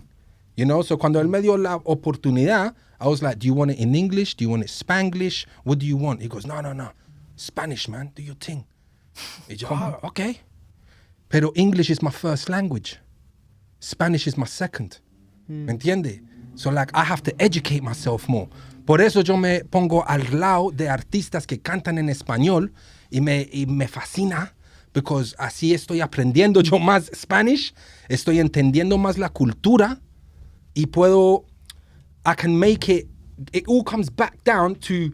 Speaker 2: You know, so cuando él me dio la oportunidad, I was like, do you want it in English? Do you want it Spanglish? What do you want? He goes, no. Spanish, man. Do your thing. Y yo, okay. Pero English is my first language. Spanish is my second. ¿Me entiende? So, like, I have to educate myself more. Por eso yo me pongo al lado de artistas que cantan en español y me fascina, because así estoy aprendiendo yo más Spanish, estoy entendiendo más la cultura y puedo, I can make it all comes back down to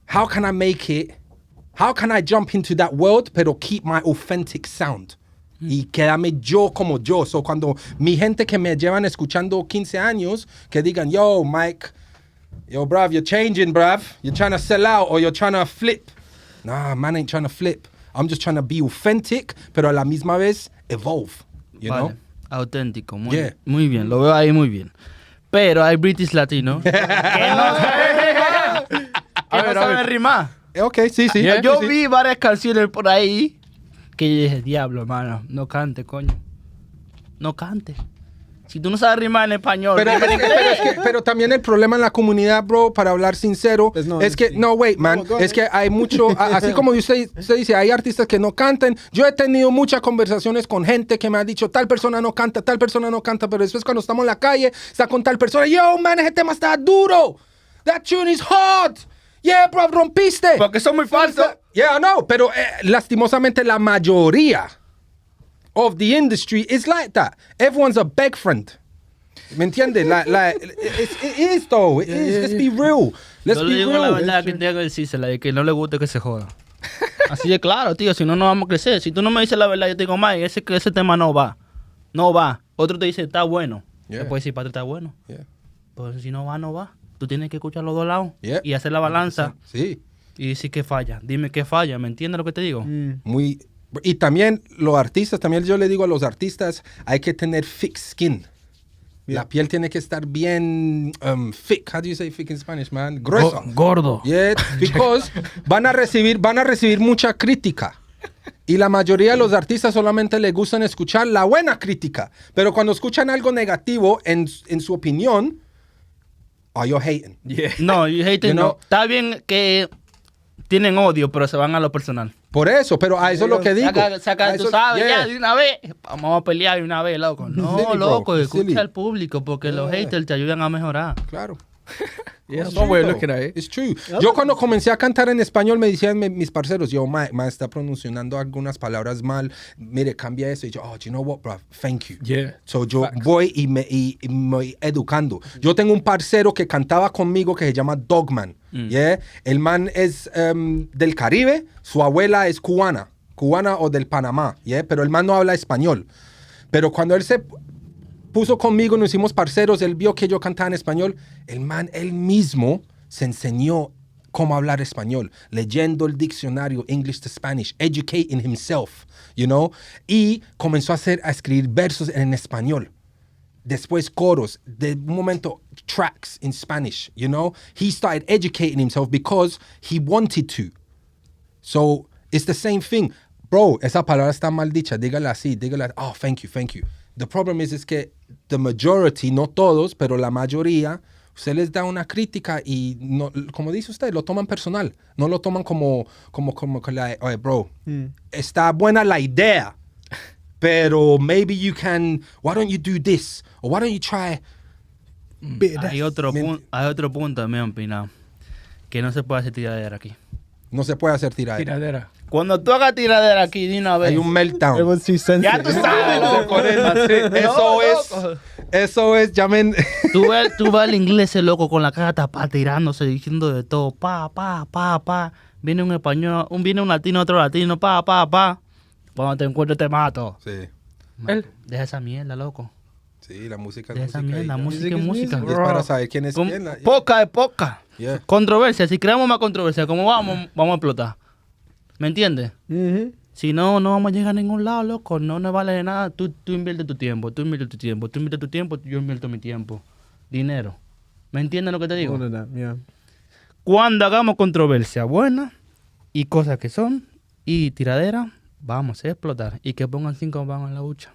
Speaker 2: how can I jump into that world pero keep my authentic sound. Y quedarme yo como yo. So cuando mi gente que me llevan escuchando 15 años, que digan, yo, Mike, yo, bruv, you're changing, bruv. You're trying to sell out or you're trying to flip. Nah, man ain't trying to flip. I'm just trying to be authentic, pero a la misma vez evolve, you know?
Speaker 4: Auténtico,
Speaker 2: Yeah.
Speaker 4: muy bien, lo veo ahí muy bien. Pero hay British Latino que no saben rimar.
Speaker 2: Ok, sí.
Speaker 3: Yeah.
Speaker 4: Yo
Speaker 2: sí.
Speaker 4: vi varias canciones por ahí que yo dije, diablo, hermano, no cante, coño. No cante. Si tú no sabes rimar en español.
Speaker 2: Pero también el problema en la comunidad, bro, para hablar sincero,
Speaker 5: Pues no,
Speaker 2: es que,
Speaker 5: sí.
Speaker 2: no, wait, man,
Speaker 5: No,
Speaker 2: es que hay mucho, así como usted dice, hay artistas que no cantan. Yo he tenido muchas conversaciones con gente que me ha dicho, tal persona no canta, pero después cuando estamos en la calle, está con tal persona, yo, man, ese tema está duro. That tune is hot. Yeah, bro, rompiste.
Speaker 4: Porque son muy falsos.
Speaker 2: Yeah, no, pero lastimosamente la mayoría of the industry is like that. Everyone's a beg friend. ¿Me entiendes? It is though. It is. Let's be real. Let's
Speaker 4: Yo
Speaker 2: be
Speaker 4: le digo la
Speaker 2: real.
Speaker 4: verdad que tengo que decírsela y que no le guste que se joda. Así de claro, tío, si no, no vamos a crecer. Si tú no me dices la verdad, yo te digo, Mike, ese tema no va. No va. Otro te dice, está bueno.
Speaker 2: Yeah.
Speaker 4: Después decir, Patrick, está bueno.
Speaker 2: Yeah.
Speaker 4: Pero si no va, no va. Tú tienes que escuchar los dos lados
Speaker 2: Yeah.
Speaker 4: y hacer la balanza
Speaker 2: Sí.
Speaker 4: y decir que falla. Dime qué falla, ¿me entiendes lo que te digo?
Speaker 2: Muy. Y también los artistas, también yo le digo a los artistas, hay que tener thick skin. La piel tiene que estar bien thick. How do you say thick in Spanish, man? Gruesa.
Speaker 4: Gordo.
Speaker 2: Yeah, because van a recibir mucha crítica. Y la mayoría de los artistas solamente les gustan escuchar la buena crítica. Pero cuando escuchan algo negativo en su opinión, you're hating.
Speaker 3: Yeah.
Speaker 4: No, you hate it,
Speaker 2: You know-
Speaker 4: no. Está bien que tienen odio, pero se van a lo personal.
Speaker 2: Por eso, pero a eso es lo que digo.
Speaker 4: Saca,
Speaker 2: A
Speaker 4: tú
Speaker 2: eso-
Speaker 4: sabes,
Speaker 2: yeah.
Speaker 4: ya, de una vez. Vamos a pelear de una vez, loco. No,
Speaker 2: Silly, bro.
Speaker 4: loco,
Speaker 2: It's
Speaker 4: escucha
Speaker 2: silly.
Speaker 4: al público porque los haters te ayudan a mejorar.
Speaker 2: Claro.
Speaker 3: Yeah,
Speaker 2: It's
Speaker 3: that's one way of
Speaker 2: true,
Speaker 3: looking
Speaker 2: though.
Speaker 3: at it.
Speaker 2: It's true. Yo cuando comencé a cantar en español me decían mis parceros, yo, Mike, está pronunciando algunas palabras mal. Mire, cambia eso. Y yo, do you know what, bro? Thank you.
Speaker 3: Yeah.
Speaker 2: So yo voy y me educando. Yo tengo un parcero que cantaba conmigo que se llama Dogman. Yeah? El man es del Caribe, su abuela es cubana o del Panamá. Yeah? Pero el man no habla español. Pero cuando él se puso conmigo, nos hicimos parceros, él vio que yo cantaba en español, el man él mismo se enseñó cómo hablar español, leyendo el diccionario English to Spanish, educating himself, you know, y comenzó a escribir versos en español. Después coros, de un momento tracks in Spanish, you know. He started educating himself because he wanted to. So it's the same thing. Bro, esa palabra está mal dicha, dígala así, oh, thank you. The problem is que the majority, no todos, pero la mayoría, usted les da una crítica y, no, como dice usted, lo toman personal. No lo toman como oye, bro, está buena la idea, pero maybe you can, why don't you do this? Or why don't you try?
Speaker 4: Hay otro punto también, Pina, que no se puede hacer tiradera aquí.
Speaker 2: No se puede hacer
Speaker 3: Tiradera.
Speaker 4: Cuando tú hagas tiradera aquí de una vez.
Speaker 2: Hay un meltdown.
Speaker 5: It was too sensitive.
Speaker 4: Ya tú sabes, loco.
Speaker 2: Eso es, llamen.
Speaker 4: Tú ves al inglés ese loco con la cara tapada tirándose, diciendo de todo. Pa. Viene un español, viene un latino, otro latino, pa. Cuando te encuentro te mato.
Speaker 2: Sí.
Speaker 4: Deja esa mierda, loco.
Speaker 2: Sí, la música es
Speaker 4: Deja esa
Speaker 2: música.
Speaker 4: mierda,
Speaker 2: y
Speaker 4: música es música.
Speaker 2: es para saber quién es
Speaker 4: Con-
Speaker 2: quién.
Speaker 4: Poca es poca.
Speaker 2: Yeah.
Speaker 4: Controversia, si creamos más controversia, ¿cómo vamos a explotar? ¿Me entiendes?
Speaker 5: Mhm.
Speaker 4: Si no vamos a llegar a ningún lado, loco. No nos vale de nada. Tú inviertes tu tiempo, yo invierto mi tiempo. Dinero. ¿Me entiendes lo que te digo?
Speaker 5: All of that, yeah.
Speaker 4: Cuando hagamos controversia buena y cosas que son y tiradera, vamos a explotar. Y que pongan 5 vamos en la hucha.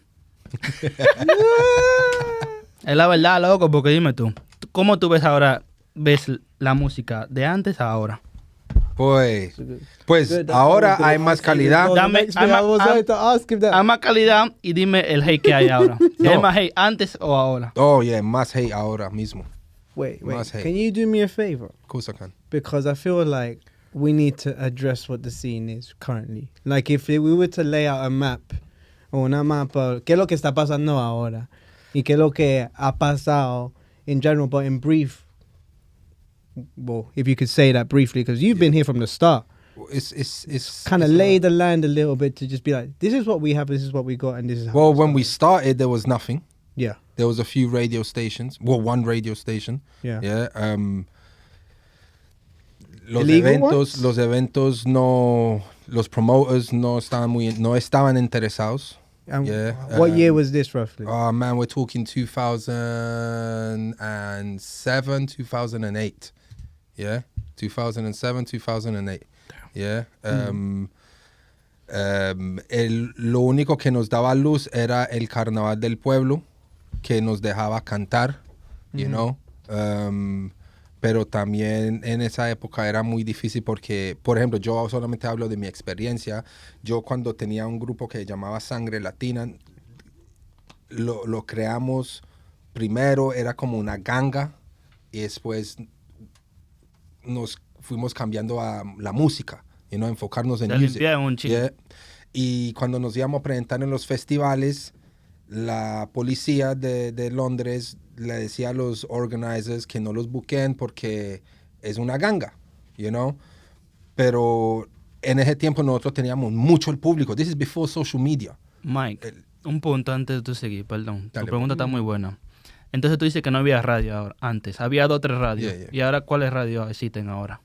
Speaker 4: Es la verdad, loco, porque dime tú, ¿cómo tú ves ahora, la música de antes a ahora?
Speaker 2: Pues
Speaker 5: Good,
Speaker 2: ahora
Speaker 5: good.
Speaker 2: hay más calidad.
Speaker 4: Dame-
Speaker 5: I was going to ask him that.
Speaker 4: Hay más calidad y dime el hate que hay ahora.
Speaker 2: No.
Speaker 4: ¿Es más hate antes o ahora?
Speaker 2: Oh, yeah, más hate ahora mismo.
Speaker 5: Wait.
Speaker 2: Must hate.
Speaker 5: Can you do me a favor?
Speaker 2: Of course I can.
Speaker 5: Because I feel like we need to address what the scene is currently. Like if we were to lay out a map, o una mapa, qué es lo que está pasando ahora y qué es lo que ha pasado in general, but in brief. Well, if you could say that briefly, because you've been here from the start.
Speaker 2: It's
Speaker 5: Kind of lay the land a little bit to just be like, this is what we have, this is what we got, and this is how.
Speaker 2: Well,
Speaker 5: it's
Speaker 2: when
Speaker 5: done.
Speaker 2: we started, there was nothing.
Speaker 5: Yeah.
Speaker 2: There was a few radio stations. Well, one radio station.
Speaker 5: Yeah.
Speaker 2: Yeah.
Speaker 5: Illegal ones?
Speaker 2: Los eventos no, los promoters no estaban interesados.
Speaker 5: And
Speaker 2: Yeah,
Speaker 5: what year was this roughly?
Speaker 2: Oh man, we're talking 2007, 2008. Yeah, 2007, 2008. Yeah. Lo único que nos daba luz era el carnaval del pueblo, que nos dejaba cantar, you know. Pero también en esa época era muy difícil porque, por ejemplo, yo solamente hablo de mi experiencia. Yo cuando tenía un grupo que llamaba Sangre Latina, lo creamos primero, era como una ganga, y después nos fuimos cambiando a la música, you know, enfocarnos en
Speaker 4: Se
Speaker 2: music.
Speaker 4: limpiaron un chingo.
Speaker 2: Yeah. Y cuando nos íbamos a presentar en los festivales, la policía de Londres le decía a los organizers que no los buquen porque es una ganga, you know. Pero en ese tiempo nosotros teníamos mucho el público. This is before social media.
Speaker 4: Mike, un punto antes de tú seguir, perdón.
Speaker 2: Dale,
Speaker 4: Tu pregunta está muy buena. Entonces tú dices que no había radio ahora, antes. Había 2 o 3 radios.
Speaker 2: Yeah, yeah.
Speaker 4: ¿Y ahora cuáles radios existen ahora?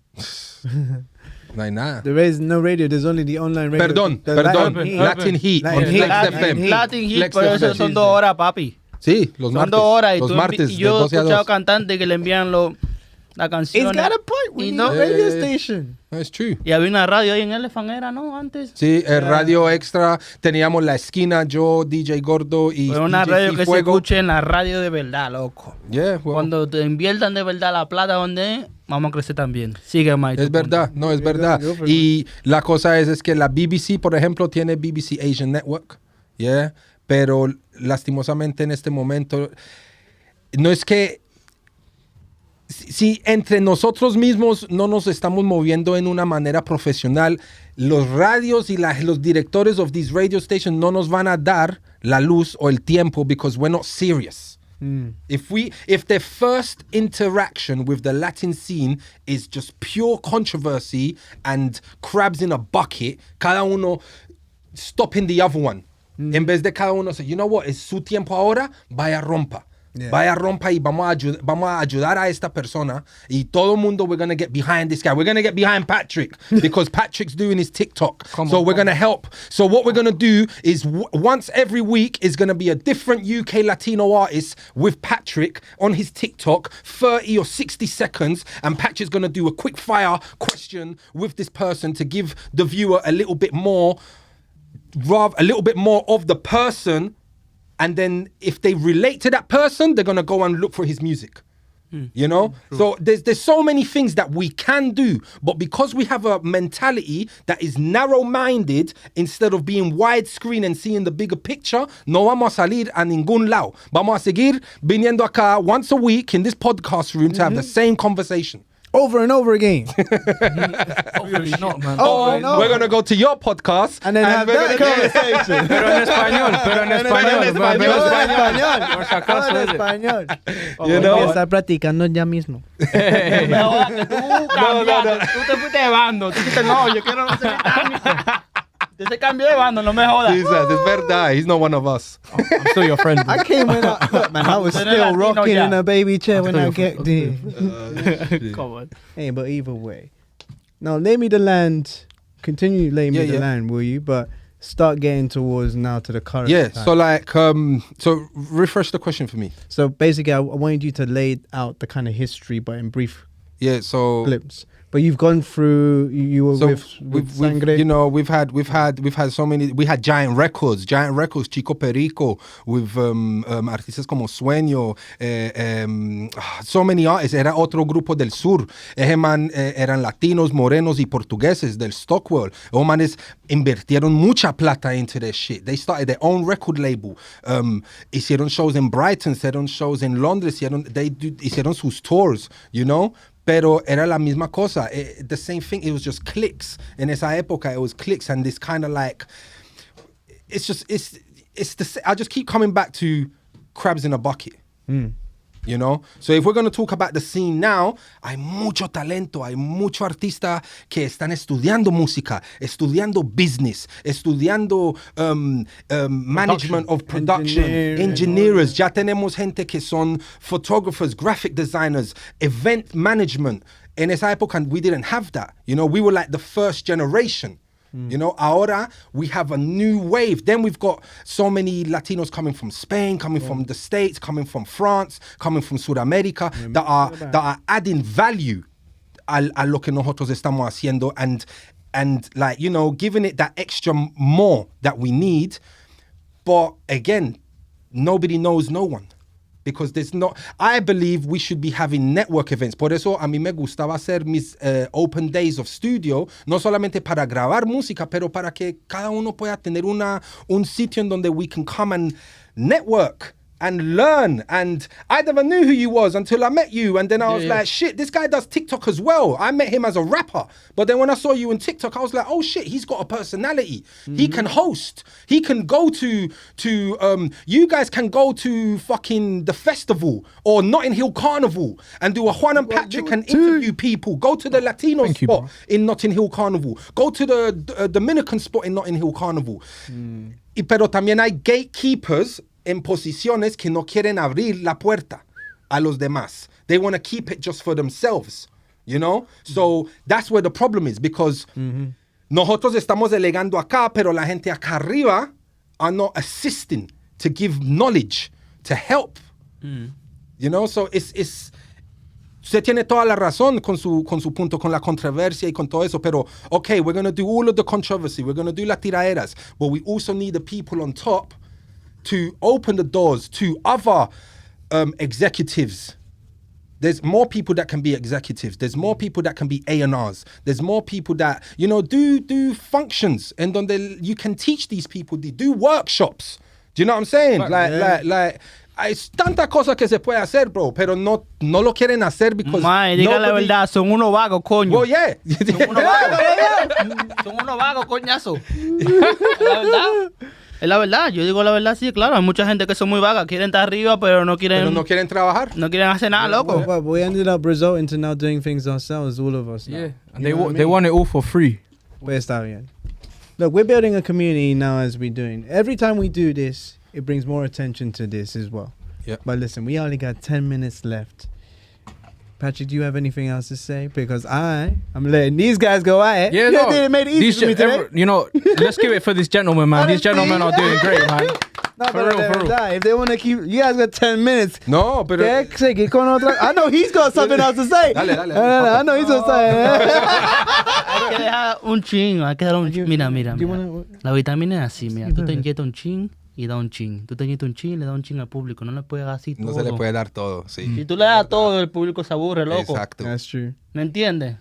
Speaker 2: No hay nada.
Speaker 5: There is no radio, there's only the online radio.
Speaker 2: Perdón,
Speaker 5: The
Speaker 2: perdón.
Speaker 5: Latin Heat.
Speaker 2: Latin Heat on
Speaker 5: Latin
Speaker 2: Flex
Speaker 5: Heat.
Speaker 2: FM.
Speaker 4: Latin Heat,
Speaker 2: Flex
Speaker 4: pero eso
Speaker 2: FM.
Speaker 4: son 2 horas, papi.
Speaker 2: Sí, los
Speaker 4: Son
Speaker 2: martes.
Speaker 4: 2 horas. Y
Speaker 2: los
Speaker 4: tú
Speaker 2: martes
Speaker 4: y
Speaker 2: de
Speaker 4: yo he
Speaker 2: 12 a
Speaker 4: escuchado
Speaker 2: 2.
Speaker 4: cantantes que le envían la canción.
Speaker 5: It's got a point. We
Speaker 4: Y
Speaker 5: need
Speaker 4: no-
Speaker 5: a radio
Speaker 2: Yeah.
Speaker 5: station.
Speaker 2: That's true.
Speaker 4: Y había una radio ahí en Elephant, ¿era, no? Antes.
Speaker 2: Sí, el radio extra. Teníamos La Esquina, yo, DJ Gordo y
Speaker 4: Fue una
Speaker 2: DJ
Speaker 4: radio que se
Speaker 2: Fuego.
Speaker 4: escuche en la radio de verdad, loco.
Speaker 2: Yeah, well,
Speaker 4: Cuando te inviertan de verdad la plata donde es, vamos a crecer también. Sigue, Mike.
Speaker 2: es
Speaker 4: tu punto.
Speaker 2: verdad, no, es verdad.
Speaker 5: go for it.
Speaker 2: Y la cosa es que la BBC, por ejemplo, tiene BBC Asian Network, yeah, pero lastimosamente en este momento no es que si entre nosotros mismos no nos estamos moviendo en una manera profesional, los radios y los directores of these radio stations no nos van a dar la luz o el tiempo because we're not serious. If the first interaction with the Latin scene is just pure controversy and crabs in a bucket, cada uno stopping the other one. En vez de cada uno say, you know what, es su tiempo ahora, vaya rompa.
Speaker 5: Yeah.
Speaker 2: Vaya rompa y vamos a ayudar a esta persona. Y todo mundo, we're going to get behind this guy. We're going to get behind Patrick because Patrick's doing his TikTok. We're going to help. So what we're going to do is once every week is going to be a different UK Latino artist with Patrick on his TikTok, 30 or 60 seconds. And Patrick's going to do a quick fire question with this person to give the viewer a little bit more of the person. And then if they relate to that person, they're going to go and look for his music. You know? So there's so many things that we can do. But because we have a mentality that is narrow-minded instead of being widescreen and seeing the bigger picture, no vamos a salir a ningún lado. Vamos a seguir viniendo acá once a week in this podcast room to have the same conversation.
Speaker 5: Over and over again.
Speaker 4: Hopefully not, man.
Speaker 5: Over and over.
Speaker 2: We're going to go to your podcast.
Speaker 5: And then have that conversation.
Speaker 3: Pero en español. Por si acaso,
Speaker 5: En
Speaker 3: oye.
Speaker 5: español.
Speaker 2: You know?
Speaker 5: Estar practicando ya mismo.
Speaker 4: Tú cambiaste, tú te fuiste de bando. Tú dijiste, no, yo quiero no ser británico. Usted se cambió de bando, no me jodas.
Speaker 2: He says, it's verdad. He's not one of us.
Speaker 3: I'm still your friend.
Speaker 5: I came in, look, man, I was
Speaker 4: Usted
Speaker 5: still
Speaker 4: Latino
Speaker 5: rocking
Speaker 4: ya.
Speaker 5: in a baby chair when I get there.
Speaker 4: Come on.
Speaker 5: Hey, but either way. Now, lay me the land. Continue lay me
Speaker 2: Yeah,
Speaker 5: the
Speaker 2: yeah.
Speaker 5: land, will you? But start getting towards now to the current
Speaker 2: Yeah,
Speaker 5: time.
Speaker 2: so like, so refresh the question for me.
Speaker 5: So basically, I wanted you to lay out the kind of history, but in brief
Speaker 2: Yeah, so
Speaker 5: glimpse. But you've gone through. You were
Speaker 2: so
Speaker 5: with
Speaker 2: we've
Speaker 5: Sangre.
Speaker 2: you know we've had so many. We had giant records, Chico Perico, with artistas como Sueño, so many artists. Era otro grupo del sur. Ese man eran latinos, morenos y portugueses del Stockwell. Esos manes invirtieron mucha plata into their shit. They started their own record label. Hicieron shows in Brighton, hicieron shows in Londres, hicieron sus tours, you know. Pero era la misma cosa. The same thing. It was just clicks. En esa época, it was clicks, and this kind of like, it's the. I just keep coming back to crabs in a bucket. You know? So if we're going to talk about the scene now, hay mucho talento, hay mucho artista que están estudiando música, estudiando business, estudiando management of production, engineers. Ya tenemos gente que son photographers, graphic designers, event management. En esa época, we didn't have that. You know, we were like the first generation. You know, ahora we have a new wave. Then we've got so many Latinos coming from Spain, coming from the States, coming from France, coming from Sudamérica, that are adding value a lo que nosotros estamos haciendo, and like, you know, giving it that extra more that we need. But again, nobody knows no one. Because there's not, I believe we should be having network events. Por eso a mí me gustaba hacer mis open days of studio, no solamente para grabar música, pero para que cada uno pueda tener un sitio en donde we can come and network and learn. And I never knew who you was until I met you. And then I was like, shit, this guy does TikTok as well. I met him as a rapper. But then when I saw you in TikTok, I was like, oh shit, he's got a personality. He can host. He can go to you guys can go to fucking the festival or Notting Hill Carnival and do a Juan and Patrick and interview people. Go to the Latino spot in Notting Hill Carnival. Go to the Dominican spot in Notting Hill Carnival. Pero también hay gatekeepers en posiciones que no quieren abrir la puerta a los demás. They want to keep it just for themselves, you know? So that's where the problem is, because nosotros estamos delegando acá, pero la gente acá arriba are not assisting to give knowledge, to help. You know? So it's usted tiene toda la razón con su punto, con la controversia y con todo eso, pero okay, we're going to do all of the controversy, we're going to do las tiraderas, but we also need the people on top to open the doors to other executives. There's more people that can be executives. There's more people that can be A&Rs. There's more people that, you know, do functions and donde you can teach these people, do workshops. Do you know what I'm saying? Like, hay tanta cosa que se puede hacer, bro, pero no lo quieren hacer because
Speaker 4: Diga la verdad, son unos vagos, coño.
Speaker 2: Well, yeah.
Speaker 4: Son unos vagos. Son unos vagos, coñazo. La verdad. Es la verdad, yo digo la verdad, sí, claro. Hay mucha gente que son muy vagas, quieren estar arriba, pero no quieren
Speaker 2: trabajar.
Speaker 4: No quieren hacer nada, loco.
Speaker 5: But we ended up resulting to now doing things ourselves, all of us. Now.
Speaker 3: Yeah, and
Speaker 5: You know what I
Speaker 3: they
Speaker 5: mean?
Speaker 3: want it all for free.
Speaker 5: Pues está bien. Look, we're building a community now as we're doing. Every time we do this, it brings more attention to this as well.
Speaker 2: Yeah.
Speaker 5: But listen, we only got 10 minutes left. Patrick, do you have anything else to say? Because I'm letting these guys go at it.
Speaker 3: Yeah,
Speaker 5: You
Speaker 3: no.
Speaker 5: did it, made it easy for me today.
Speaker 3: You know, let's give it for this gentleman, man. These gentlemen are doing great, man.
Speaker 5: No,
Speaker 3: For real, for real.
Speaker 5: If they want to keep, you guys got 10 minutes.
Speaker 2: No, pero...
Speaker 5: ¿Qué? Seguir con otra? I know he's got something else to say.
Speaker 2: Dale.
Speaker 5: I know he's going to say.
Speaker 4: Hay que dejar un chin, hay que dar un chin. Mira.
Speaker 5: Do you wanna-
Speaker 4: La vitamina es así, mira. Tú te inyectas un chin y da un chin. Tú te inyectas un chin y le da un chin al público. No le puedes dar así todo.
Speaker 2: No se le puede dar todo, sí.
Speaker 4: Si tú le das todo, el público se aburre, loco.
Speaker 2: Exacto.
Speaker 5: That's true.
Speaker 4: ¿Me entiendes?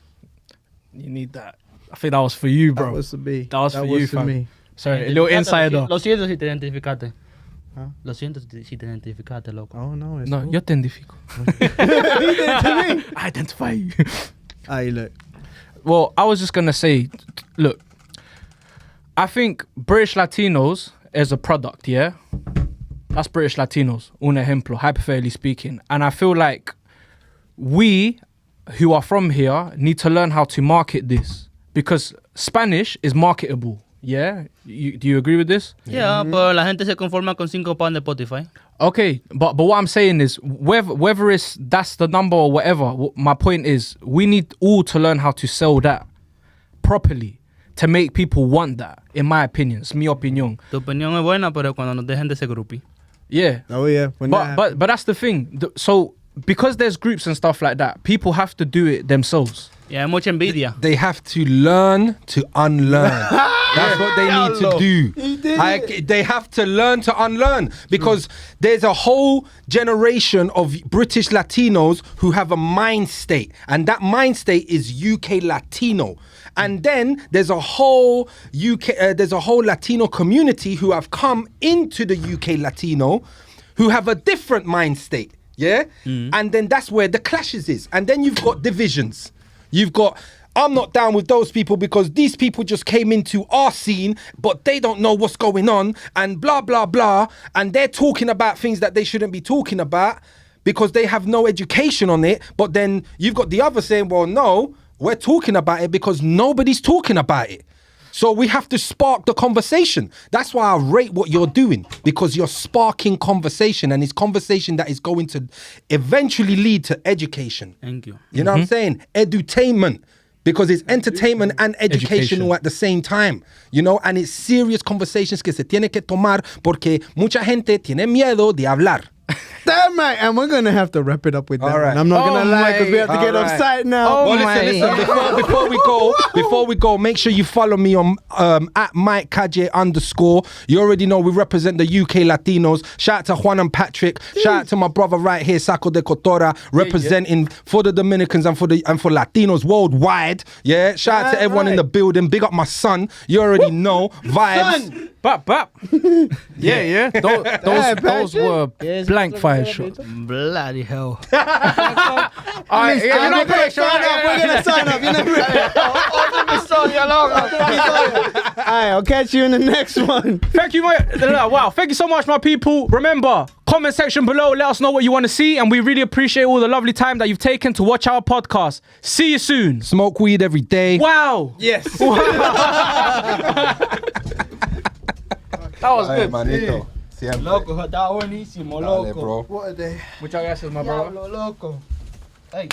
Speaker 3: You need that. I think that was for you, bro.
Speaker 5: That was for me.
Speaker 3: That was for you, fam.
Speaker 5: me.
Speaker 3: Sorry, a little insider.
Speaker 4: Lo siento si te identificaste.
Speaker 5: Huh?
Speaker 4: Lo siento si te identificaste, loco.
Speaker 5: Oh, no. It's
Speaker 3: No,
Speaker 5: cool.
Speaker 3: yo te identifico.
Speaker 5: He did it to me.
Speaker 3: I identify you.
Speaker 5: Aye, look.
Speaker 3: Well, I was just going to say, look, I think British Latinos is a product, yeah? That's British Latinos, un ejemplo, hypothetically speaking. And I feel like we, who are from here, need to learn how to market this. Because Spanish is marketable, yeah? Do you agree with this?
Speaker 4: Yeah, pero la gente se conforma con 5 pounds de Spotify.
Speaker 3: Okay, but what I'm saying is, whether it's that's the number or whatever, my point is, we need all to learn how to sell that properly to make people want that. In my opinion, it's mi opinión.
Speaker 4: Tu opinión es buena, pero cuando nos dejen de ese grupi.
Speaker 3: Yeah,
Speaker 5: Oh, yeah. When that
Speaker 3: but that's the thing. So because there's groups and stuff like that, people have to do it themselves.
Speaker 4: Y hay mucha envidia.
Speaker 2: They have to learn to unlearn. That's what they need to do. They have to learn to unlearn because there's a whole generation of British Latinos who have a mind state, and that mind state is UK Latino. And then there's a whole Latino community who have come into the UK Latino who have a different mind state. Yeah? And then that's where the clashes is. And then you've got divisions. You've got, I'm not down with those people because these people just came into our scene, but they don't know what's going on and blah, blah, blah. And they're talking about things that they shouldn't be talking about because they have no education on it. But then you've got the other saying, well, no, we're talking about it because nobody's talking about it. So we have to spark the conversation. That's why I rate what you're doing, because you're sparking conversation, and it's conversation that is going to eventually lead to education.
Speaker 4: Thank you.
Speaker 2: You know what I'm saying? Edutainment. Because it's entertainment and education all at the same time, you know, and it's serious conversations que se tiene que tomar porque mucha gente tiene miedo de hablar.
Speaker 5: Damn right, and we're gonna have to wrap it up with that.
Speaker 2: All right.
Speaker 5: One. I'm not gonna lie because we have to
Speaker 2: All
Speaker 5: get
Speaker 2: right.
Speaker 5: offside now.
Speaker 3: Oh,
Speaker 2: Well,
Speaker 3: my.
Speaker 2: listen, before we go, make sure you follow me on at Mike Kalle _. You already know we represent the UK Latinos. Shout out to Juan and Patrick. Shout out to my brother right here, SacoDeCotorra, representing for the Dominicans and for Latinos worldwide. Yeah, shout out to everyone in the building. Big up my son. You already know vibes.
Speaker 5: Son.
Speaker 3: Bap. Yeah. Those were blank fire shots.
Speaker 4: Bloody hell.
Speaker 3: Alright,
Speaker 5: We're gonna sign up. Alright, I'll catch you in the next one.
Speaker 3: Thank you, wow. Thank you so much, my people. Remember, comment section below. Let us know what you want to see, and we really appreciate all the lovely time that you've taken to watch our podcast. See you soon.
Speaker 2: Smoke weed every day.
Speaker 3: Wow.
Speaker 5: Yes.
Speaker 3: That was good.
Speaker 2: Manito. Siempre.
Speaker 4: Loco, está buenísimo,
Speaker 2: Dale,
Speaker 4: loco.
Speaker 2: bro.
Speaker 5: What a day.
Speaker 3: Muchas gracias, my brother.
Speaker 4: Diablo, loco. Ey,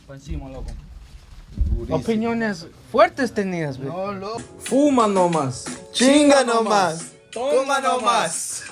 Speaker 4: por encima, loco.
Speaker 3: Opiniones fuertes tenías, güey.
Speaker 4: No, loco.
Speaker 3: Fuma nomás.
Speaker 5: Chinga nomás. Toma nomás.